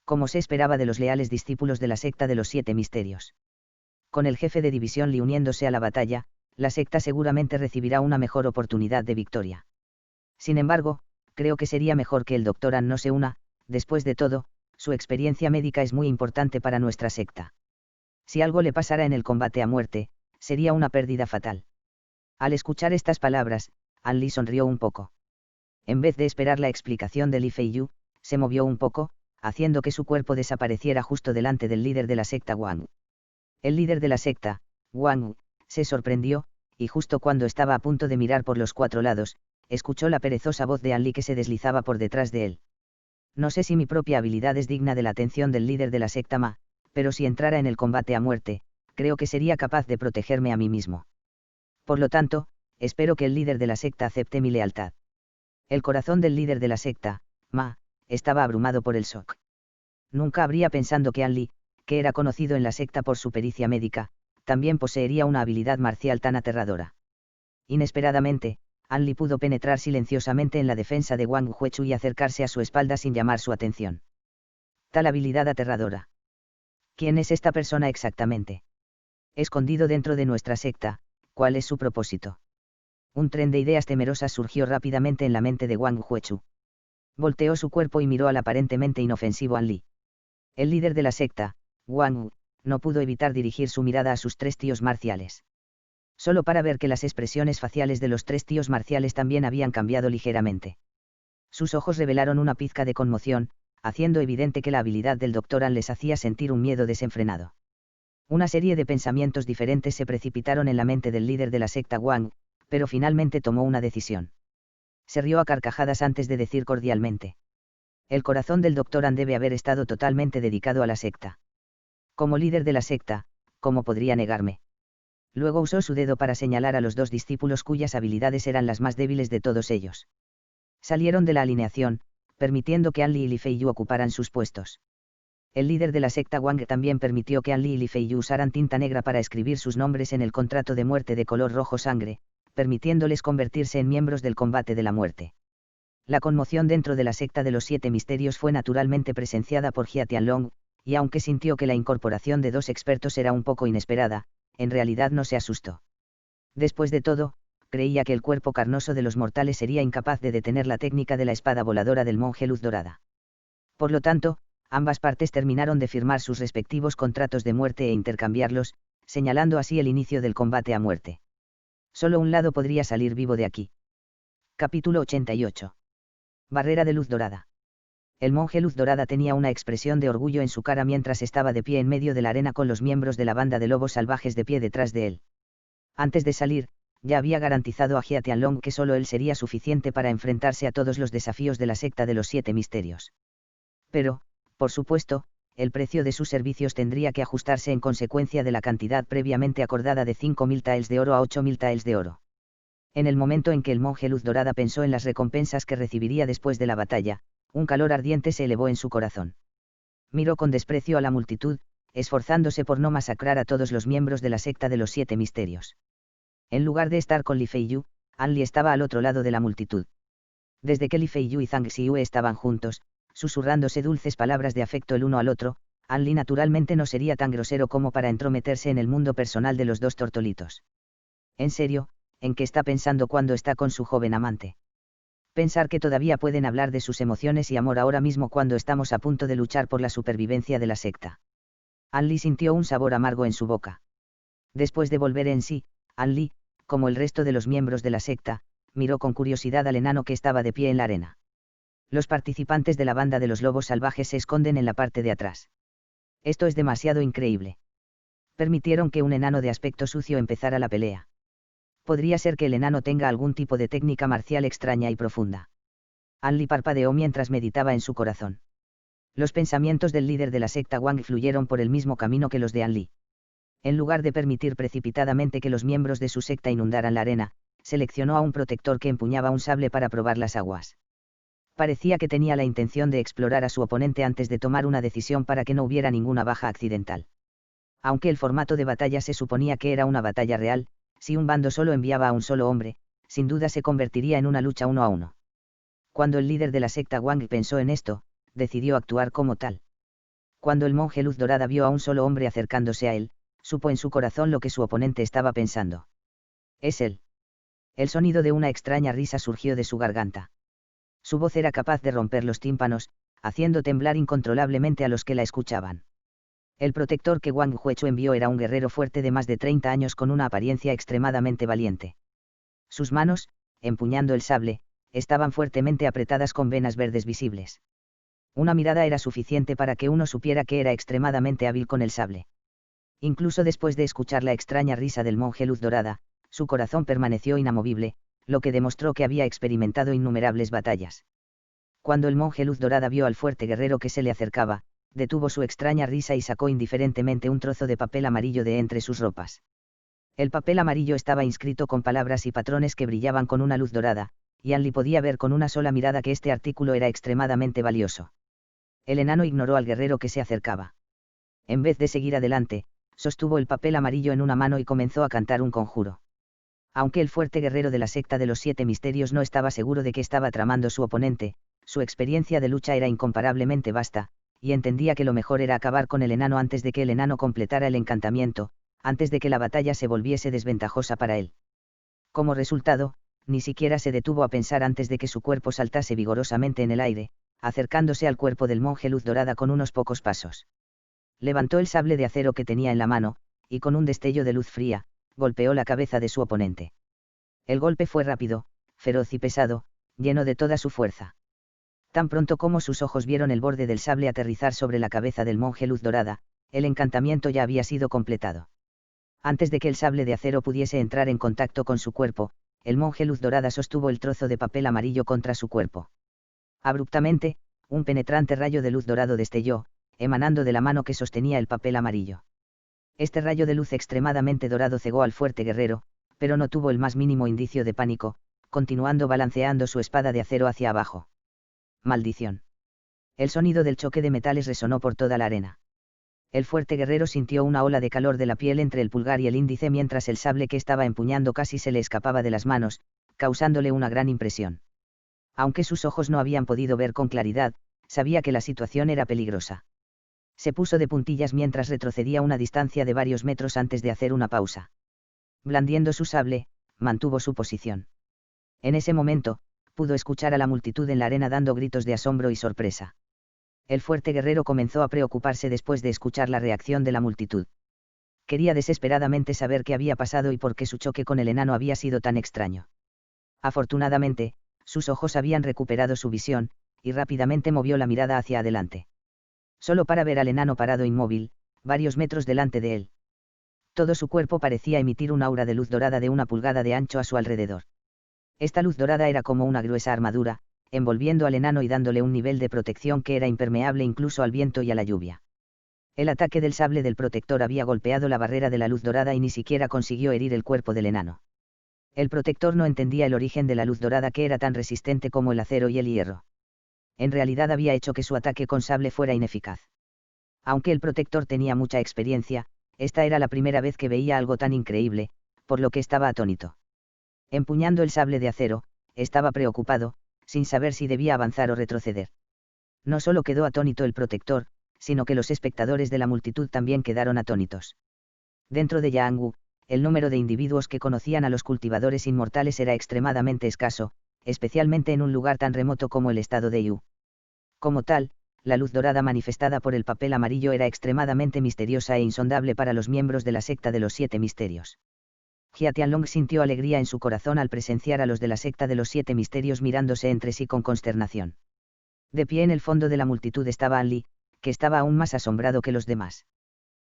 Como se esperaba de los leales discípulos de la secta de los 7 misterios. Con el jefe de división Li uniéndose a la batalla, la secta seguramente recibirá una mejor oportunidad de victoria. Sin embargo, creo que sería mejor que el Dr. An no se una, después de todo, su experiencia médica es muy importante para nuestra secta. Si algo le pasara en el combate a muerte, sería una pérdida fatal. Al escuchar estas palabras, An Li sonrió un poco. En vez de esperar la explicación de Li Feiyu, se movió un poco, haciendo que su cuerpo desapareciera justo delante del líder de la secta Wang. El líder de la secta, Wang, se sorprendió, y justo cuando estaba a punto de mirar por los 4 lados, escuchó la perezosa voz de An Li que se deslizaba por detrás de él. No sé si mi propia habilidad es digna de la atención del líder de la secta Ma, pero si entrara en el combate a muerte, creo que sería capaz de protegerme a mí mismo. Por lo tanto, espero que el líder de la secta acepte mi lealtad. El corazón del líder de la secta, Ma, estaba abrumado por el shock. Nunca habría pensado que An Li, que era conocido en la secta por su pericia médica, también poseería una habilidad marcial tan aterradora. Inesperadamente, An Li pudo penetrar silenciosamente en la defensa de Wang Huechu y acercarse a su espalda sin llamar su atención. Tal habilidad aterradora. ¿Quién es esta persona exactamente? Escondido dentro de nuestra secta, ¿cuál es su propósito? Un tren de ideas temerosas surgió rápidamente en la mente de Wang Huechu. Volteó su cuerpo y miró al aparentemente inofensivo An Li. El líder de la secta, Wang, no pudo evitar dirigir su mirada a sus 3 tíos marciales. Solo para ver que las expresiones faciales de los 3 tíos marciales también habían cambiado ligeramente. Sus ojos revelaron una pizca de conmoción, haciendo evidente que la habilidad del Dr. An les hacía sentir un miedo desenfrenado. Una serie de pensamientos diferentes se precipitaron en la mente del líder de la secta Wang, pero finalmente tomó una decisión. Se rió a carcajadas antes de decir cordialmente: el corazón del Dr. An debe haber estado totalmente dedicado a la secta. Como líder de la secta, ¿cómo podría negarme? Luego usó su dedo para señalar a los 2 discípulos cuyas habilidades eran las más débiles de todos ellos. Salieron de la alineación, permitiendo que An Li y Li Feiyu ocuparan sus puestos. El líder de la secta Wang también permitió que An Li y Li Feiyu usaran tinta negra para escribir sus nombres en el contrato de muerte de color rojo sangre, permitiéndoles convertirse en miembros del combate de la muerte. La conmoción dentro de la secta de los 7 misterios fue naturalmente presenciada por Jia Tianlong, y aunque sintió que la incorporación de 2 expertos era un poco inesperada, en realidad no se asustó. Después de todo, creía que el cuerpo carnoso de los mortales sería incapaz de detener la técnica de la espada voladora del monje Luz Dorada. Por lo tanto, ambas partes terminaron de firmar sus respectivos contratos de muerte e intercambiarlos, señalando así el inicio del combate a muerte. Solo un lado podría salir vivo de aquí. Capítulo 88. Barrera de Luz Dorada. El monje Luz Dorada tenía una expresión de orgullo en su cara mientras estaba de pie en medio de la arena con los miembros de la banda de lobos salvajes de pie detrás de él. Antes de salir, ya había garantizado a Jia Tianlong que solo él sería suficiente para enfrentarse a todos los desafíos de la secta de los 7 misterios. Pero, por supuesto, el precio de sus servicios tendría que ajustarse en consecuencia de la cantidad previamente acordada de 5.000 taels de oro a 8.000 taels de oro. En el momento en que el monje Luz Dorada pensó en las recompensas que recibiría después de la batalla, un calor ardiente se elevó en su corazón. Miró con desprecio a la multitud, esforzándose por no masacrar a todos los miembros de la secta de los 7 misterios. En lugar de estar con Li Feiyu, An Li estaba al otro lado de la multitud. Desde que Li Feiyu y Zhang Xiue estaban juntos, susurrándose dulces palabras de afecto el uno al otro, An Li naturalmente no sería tan grosero como para entrometerse en el mundo personal de los 2 tortolitos. En serio, ¿en qué está pensando cuando está con su joven amante? Pensar que todavía pueden hablar de sus emociones y amor ahora mismo cuando estamos a punto de luchar por la supervivencia de la secta. An Li sintió un sabor amargo en su boca. Después de volver en sí, An Li, como el resto de los miembros de la secta, miró con curiosidad al enano que estaba de pie en la arena. Los participantes de la banda de los lobos salvajes se esconden en la parte de atrás. Esto es demasiado increíble. Permitieron que un enano de aspecto sucio empezara la pelea. Podría ser que el enano tenga algún tipo de técnica marcial extraña y profunda. An Li parpadeó mientras meditaba en su corazón. Los pensamientos del líder de la secta Wang fluyeron por el mismo camino que los de An Li. En lugar de permitir precipitadamente que los miembros de su secta inundaran la arena, seleccionó a un protector que empuñaba un sable para probar las aguas. Parecía que tenía la intención de explorar a su oponente antes de tomar una decisión para que no hubiera ninguna baja accidental. Aunque el formato de batalla se suponía que era una batalla real, si un bando solo enviaba a un solo hombre, sin duda se convertiría en una lucha 1 a 1. Cuando el líder de la secta Wang pensó en esto, decidió actuar como tal. Cuando el monje Luz Dorada vio a un solo hombre acercándose a él, supo en su corazón lo que su oponente estaba pensando. Es él. El sonido de una extraña risa surgió de su garganta. Su voz era capaz de romper los tímpanos, haciendo temblar incontrolablemente a los que la escuchaban. El protector que Wang Huechu envió era un guerrero fuerte de más de 30 años con una apariencia extremadamente valiente. Sus manos, empuñando el sable, estaban fuertemente apretadas con venas verdes visibles. Una mirada era suficiente para que uno supiera que era extremadamente hábil con el sable. Incluso después de escuchar la extraña risa del monje Luz Dorada, su corazón permaneció inamovible, lo que demostró que había experimentado innumerables batallas. Cuando el monje Luz Dorada vio al fuerte guerrero que se le acercaba, detuvo su extraña risa y sacó indiferentemente un trozo de papel amarillo de entre sus ropas. El papel amarillo estaba inscrito con palabras y patrones que brillaban con una luz dorada, y Anli podía ver con una sola mirada que este artículo era extremadamente valioso. El enano ignoró al guerrero que se acercaba. En vez de seguir adelante, sostuvo el papel amarillo en una mano y comenzó a cantar un conjuro. Aunque el fuerte guerrero de la secta de los 7 misterios no estaba seguro de qué estaba tramando su oponente, su experiencia de lucha era incomparablemente vasta, y entendía que lo mejor era acabar con el enano antes de que el enano completara el encantamiento, antes de que la batalla se volviese desventajosa para él. Como resultado, ni siquiera se detuvo a pensar antes de que su cuerpo saltase vigorosamente en el aire, acercándose al cuerpo del monje Luz Dorada con unos pocos pasos. Levantó el sable de acero que tenía en la mano, y con un destello de luz fría, golpeó la cabeza de su oponente. El golpe fue rápido, feroz y pesado, lleno de toda su fuerza. Tan pronto como sus ojos vieron el borde del sable aterrizar sobre la cabeza del monje Luz Dorada, el encantamiento ya había sido completado. Antes de que el sable de acero pudiese entrar en contacto con su cuerpo, el monje Luz Dorada sostuvo el trozo de papel amarillo contra su cuerpo. Abruptamente, un penetrante rayo de luz dorado destelló, emanando de la mano que sostenía el papel amarillo. Este rayo de luz extremadamente dorado cegó al fuerte guerrero, pero no tuvo el más mínimo indicio de pánico, continuando balanceando su espada de acero hacia abajo. Maldición. El sonido del choque de metales resonó por toda la arena. El fuerte guerrero sintió una ola de calor de la piel entre el pulgar y el índice mientras el sable que estaba empuñando casi se le escapaba de las manos, causándole una gran impresión. Aunque sus ojos no habían podido ver con claridad, sabía que la situación era peligrosa. Se puso de puntillas mientras retrocedía una distancia de varios metros antes de hacer una pausa. Blandiendo su sable, mantuvo su posición. En ese momento, pudo escuchar a la multitud en la arena dando gritos de asombro y sorpresa. El fuerte guerrero comenzó a preocuparse después de escuchar la reacción de la multitud. Quería desesperadamente saber qué había pasado y por qué su choque con el enano había sido tan extraño. Afortunadamente, sus ojos habían recuperado su visión, y rápidamente movió la mirada hacia adelante. Solo para ver al enano parado inmóvil, varios metros delante de él. Todo su cuerpo parecía emitir un aura de luz dorada de 1 pulgada de ancho a su alrededor. Esta luz dorada era como una gruesa armadura, envolviendo al enano y dándole un nivel de protección que era impermeable incluso al viento y a la lluvia. El ataque del sable del protector había golpeado la barrera de la luz dorada y ni siquiera consiguió herir el cuerpo del enano. El protector no entendía el origen de la luz dorada que era tan resistente como el acero y el hierro. En realidad había hecho que su ataque con sable fuera ineficaz. Aunque el protector tenía mucha experiencia, esta era la primera vez que veía algo tan increíble, por lo que estaba atónito. Empuñando el sable de acero, estaba preocupado, sin saber si debía avanzar o retroceder. No solo quedó atónito el protector, sino que los espectadores de la multitud también quedaron atónitos. Dentro de Yaangu, el número de individuos que conocían a los cultivadores inmortales era extremadamente escaso, especialmente en un lugar tan remoto como el estado de Yu. Como tal, la luz dorada manifestada por el papel amarillo era extremadamente misteriosa e insondable para los miembros de la secta de los 7 misterios. Jia Tianlong sintió alegría en su corazón al presenciar a los de la secta de los 7 misterios mirándose entre sí con consternación. De pie en el fondo de la multitud estaba Anli, que estaba aún más asombrado que los demás.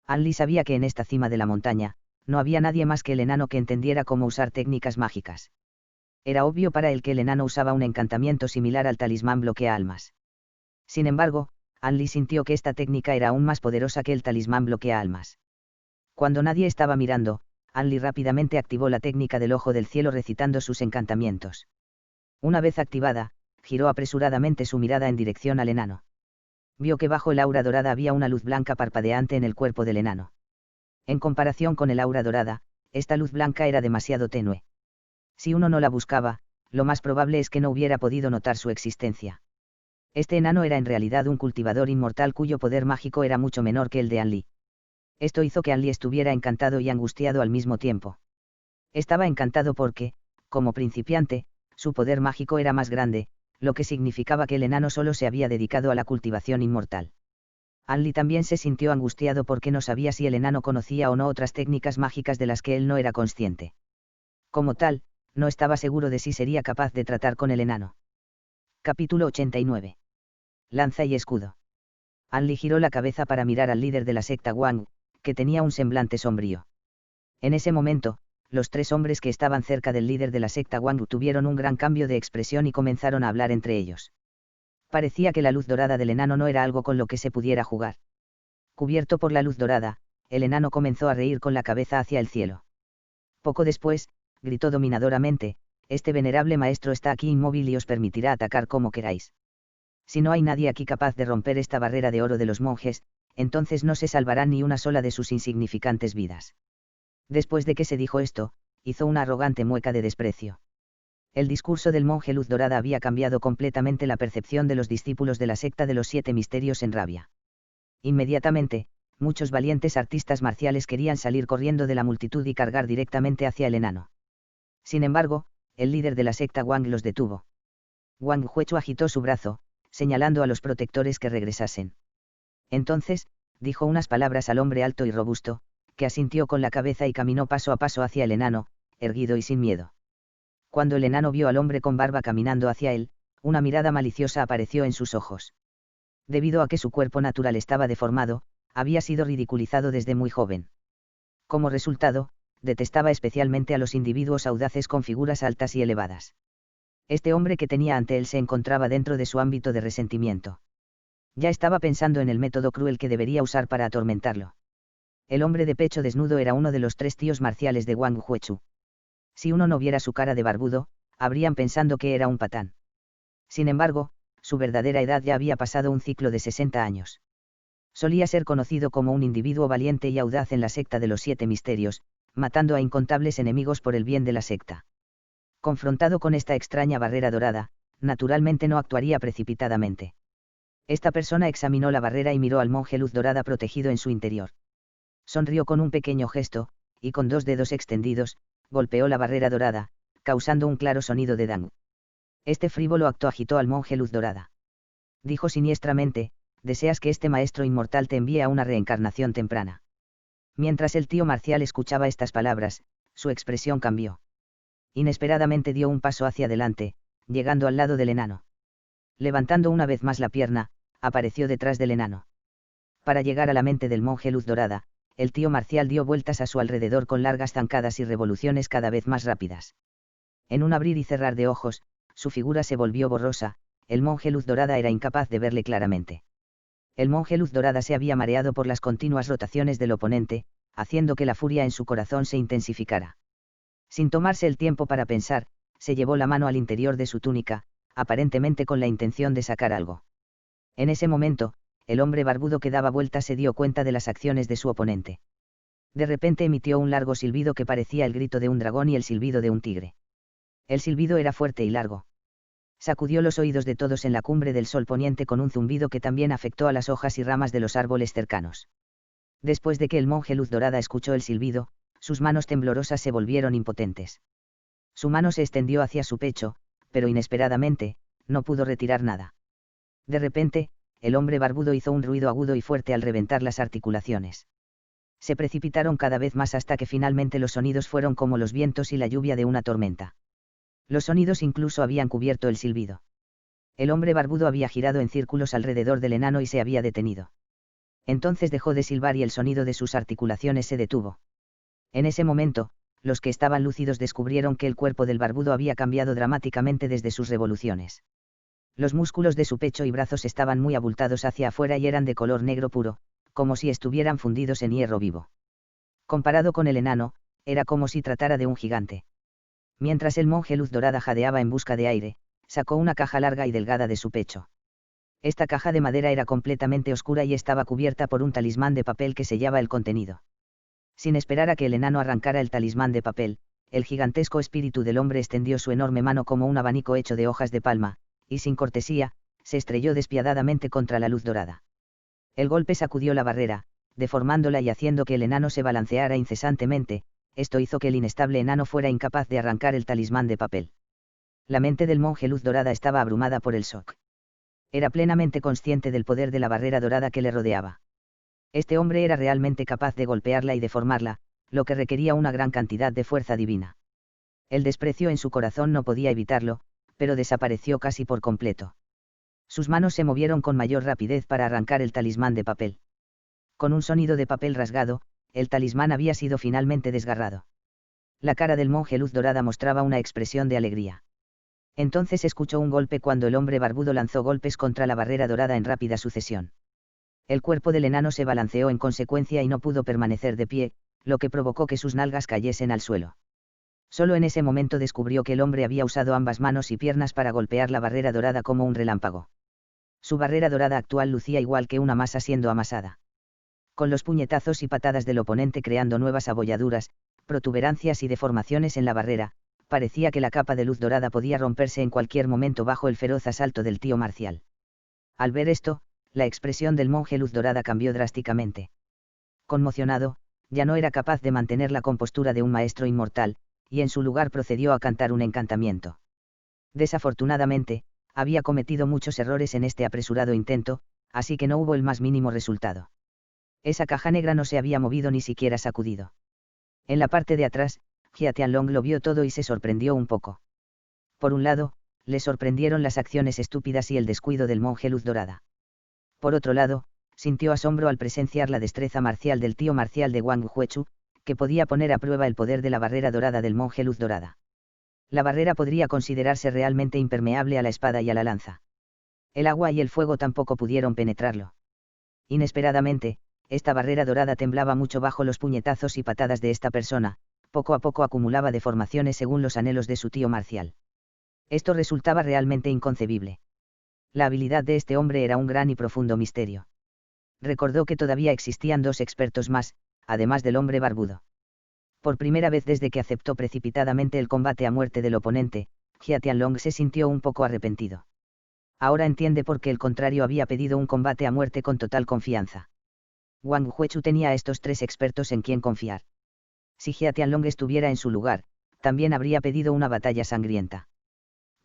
Anli sabía que en esta cima de la montaña, no había nadie más que el enano que entendiera cómo usar técnicas mágicas. Era obvio para él que el enano usaba un encantamiento similar al talismán bloquea almas. Sin embargo, Anli sintió que esta técnica era aún más poderosa que el talismán bloquea almas. Cuando nadie estaba mirando, Anli rápidamente activó la técnica del ojo del cielo recitando sus encantamientos. Una vez activada, giró apresuradamente su mirada en dirección al enano. Vio que bajo el aura dorada había una luz blanca parpadeante en el cuerpo del enano. En comparación con el aura dorada, esta luz blanca era demasiado tenue. Si uno no la buscaba, lo más probable es que no hubiera podido notar su existencia. Este enano era en realidad un cultivador inmortal cuyo poder mágico era mucho menor que el de Anli. Esto hizo que Anli estuviera encantado y angustiado al mismo tiempo. Estaba encantado porque, como principiante, su poder mágico era más grande, lo que significaba que el enano solo se había dedicado a la cultivación inmortal. Anli también se sintió angustiado porque no sabía si el enano conocía o no otras técnicas mágicas de las que él no era consciente. Como tal, no estaba seguro de si sería capaz de tratar con el enano. Capítulo 89. lanza y escudo. Anli giró la cabeza para mirar al líder de la secta Wang, que tenía un semblante sombrío. En ese momento, los tres hombres que estaban cerca del líder de la secta Wang tuvieron un gran cambio de expresión y comenzaron a hablar entre ellos. Parecía que la luz dorada del enano no era algo con lo que se pudiera jugar. Cubierto por la luz dorada, el enano comenzó a reír con la cabeza hacia el cielo. Poco después, gritó dominadoramente: «Este venerable maestro está aquí inmóvil y os permitirá atacar como queráis. Si no hay nadie aquí capaz de romper esta barrera de oro de los monjes, entonces no se salvarán ni una sola de sus insignificantes vidas». Después de que se dijo esto, hizo una arrogante mueca de desprecio. El discurso del monje Luz Dorada había cambiado completamente la percepción de los discípulos de la secta de los 7 misterios en rabia. Inmediatamente, muchos valientes artistas marciales querían salir corriendo de la multitud y cargar directamente hacia el enano. Sin embargo, el líder de la secta Wang los detuvo. Wang Huechu agitó su brazo, señalando a los protectores que regresasen. Entonces, dijo unas palabras al hombre alto y robusto, que asintió con la cabeza y caminó paso a paso hacia el enano, erguido y sin miedo. Cuando el enano vio al hombre con barba caminando hacia él, una mirada maliciosa apareció en sus ojos. Debido a que su cuerpo natural estaba deformado, había sido ridiculizado desde muy joven. Como resultado, detestaba especialmente a los individuos audaces con figuras altas y elevadas. Este hombre que tenía ante él se encontraba dentro de su ámbito de resentimiento. Ya estaba pensando en el método cruel que debería usar para atormentarlo. El hombre de pecho desnudo era uno de los 3 tíos marciales de Wang Huechu. Si uno no viera su cara de barbudo, habrían pensado que era un patán. Sin embargo, su verdadera edad ya había pasado un ciclo de 60 años. Solía ser conocido como un individuo valiente y audaz en la secta de los 7 misterios, matando a incontables enemigos por el bien de la secta. Confrontado con esta extraña barrera dorada, naturalmente no actuaría precipitadamente. Esta persona examinó la barrera y miró al monje Luz Dorada protegido en su interior. Sonrió con un pequeño gesto, y con 2 dedos extendidos, golpeó la barrera dorada, causando un claro sonido de dang. Este frívolo acto agitó al monje Luz Dorada. Dijo siniestramente: «¿Deseas que este maestro inmortal te envíe a una reencarnación temprana?». Mientras el tío marcial escuchaba estas palabras, su expresión cambió. Inesperadamente dio un paso hacia adelante, llegando al lado del enano. Levantando una vez más la pierna, apareció detrás del enano. Para llegar a la mente del monje Luz Dorada, el tío marcial dio vueltas a su alrededor con largas zancadas y revoluciones cada vez más rápidas. En un abrir y cerrar de ojos, su figura se volvió borrosa, el monje Luz Dorada era incapaz de verle claramente. El monje Luz Dorada se había mareado por las continuas rotaciones del oponente, haciendo que la furia en su corazón se intensificara. Sin tomarse el tiempo para pensar, se llevó la mano al interior de su túnica, aparentemente con la intención de sacar algo. En ese momento, el hombre barbudo que daba vueltas se dio cuenta de las acciones de su oponente. De repente emitió un largo silbido que parecía el grito de un dragón y el silbido de un tigre. El silbido era fuerte y largo. Sacudió los oídos de todos en la cumbre del sol poniente con un zumbido que también afectó a las hojas y ramas de los árboles cercanos. Después de que el monje Luz Dorada escuchó el silbido, sus manos temblorosas se volvieron impotentes. Su mano se extendió hacia su pecho, pero inesperadamente, no pudo retirar nada. De repente, el hombre barbudo hizo un ruido agudo y fuerte al reventar las articulaciones. Se precipitaron cada vez más hasta que finalmente los sonidos fueron como los vientos y la lluvia de una tormenta. Los sonidos incluso habían cubierto el silbido. El hombre barbudo había girado en círculos alrededor del enano y se había detenido. Entonces dejó de silbar y el sonido de sus articulaciones se detuvo. En ese momento, los que estaban lúcidos descubrieron que el cuerpo del barbudo había cambiado dramáticamente desde sus revoluciones. Los músculos de su pecho y brazos estaban muy abultados hacia afuera y eran de color negro puro, como si estuvieran fundidos en hierro vivo. Comparado con el enano, era como si tratara de un gigante. Mientras el monje Luz Dorada jadeaba en busca de aire, sacó una caja larga y delgada de su pecho. Esta caja de madera era completamente oscura y estaba cubierta por un talismán de papel que sellaba el contenido. Sin esperar a que el enano arrancara el talismán de papel, el gigantesco espíritu del hombre extendió su enorme mano como un abanico hecho de hojas de palma, y sin cortesía, se estrelló despiadadamente contra la Luz Dorada. El golpe sacudió la barrera, deformándola y haciendo que el enano se balanceara incesantemente. Esto hizo que el inestable enano fuera incapaz de arrancar el talismán de papel. La mente del monje Luz Dorada estaba abrumada por el shock. Era plenamente consciente del poder de la barrera dorada que le rodeaba. Este hombre era realmente capaz de golpearla y deformarla, lo que requería una gran cantidad de fuerza divina. El desprecio en su corazón no podía evitarlo, pero desapareció casi por completo. Sus manos se movieron con mayor rapidez para arrancar el talismán de papel. Con un sonido de papel rasgado, el talismán había sido finalmente desgarrado. La cara del monje Luz Dorada mostraba una expresión de alegría. Entonces escuchó un golpe cuando el hombre barbudo lanzó golpes contra la barrera dorada en rápida sucesión. El cuerpo del enano se balanceó en consecuencia y no pudo permanecer de pie, lo que provocó que sus nalgas cayesen al suelo. Solo en ese momento descubrió que el hombre había usado ambas manos y piernas para golpear la barrera dorada como un relámpago. Su barrera dorada actual lucía igual que una masa siendo amasada. Con los puñetazos y patadas del oponente creando nuevas abolladuras, protuberancias y deformaciones en la barrera, parecía que la capa de luz dorada podía romperse en cualquier momento bajo el feroz asalto del tío marcial. Al ver esto, la expresión del monje Luz Dorada cambió drásticamente. Conmocionado, ya no era capaz de mantener la compostura de un maestro inmortal, y en su lugar procedió a cantar un encantamiento. Desafortunadamente, había cometido muchos errores en este apresurado intento, así que no hubo el más mínimo resultado. Esa caja negra no se había movido ni siquiera sacudido. En la parte de atrás, Jia Tianlong lo vio todo y se sorprendió un poco. Por un lado, le sorprendieron las acciones estúpidas y el descuido del monje Luz Dorada. Por otro lado, sintió asombro al presenciar la destreza marcial del tío marcial de Wang Huechu, que podía poner a prueba el poder de la barrera dorada del monje Luz Dorada. La barrera podría considerarse realmente impermeable a la espada y a la lanza. El agua y el fuego tampoco pudieron penetrarlo. Inesperadamente, esta barrera dorada temblaba mucho bajo los puñetazos y patadas de esta persona, poco a poco acumulaba deformaciones según los anhelos de su tío marcial. Esto resultaba realmente inconcebible. La habilidad de este hombre era un gran y profundo misterio. Recordó que todavía existían dos expertos más, además del hombre barbudo. Por primera vez desde que aceptó precipitadamente el combate a muerte del oponente, Jia Tianlong se sintió un poco arrepentido. Ahora entiende por qué el contrario había pedido un combate a muerte con total confianza. Wang Huechu tenía a estos tres expertos en quien confiar. Si Jia Tianlong estuviera en su lugar, también habría pedido una batalla sangrienta.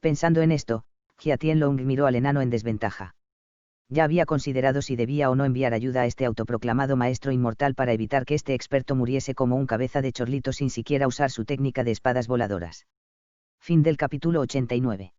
Pensando en esto, Jia Tianlong miró al enano en desventaja. Ya había considerado si debía o no enviar ayuda a este autoproclamado maestro inmortal para evitar que este experto muriese como un cabeza de chorlito sin siquiera usar su técnica de espadas voladoras. Fin del capítulo 89.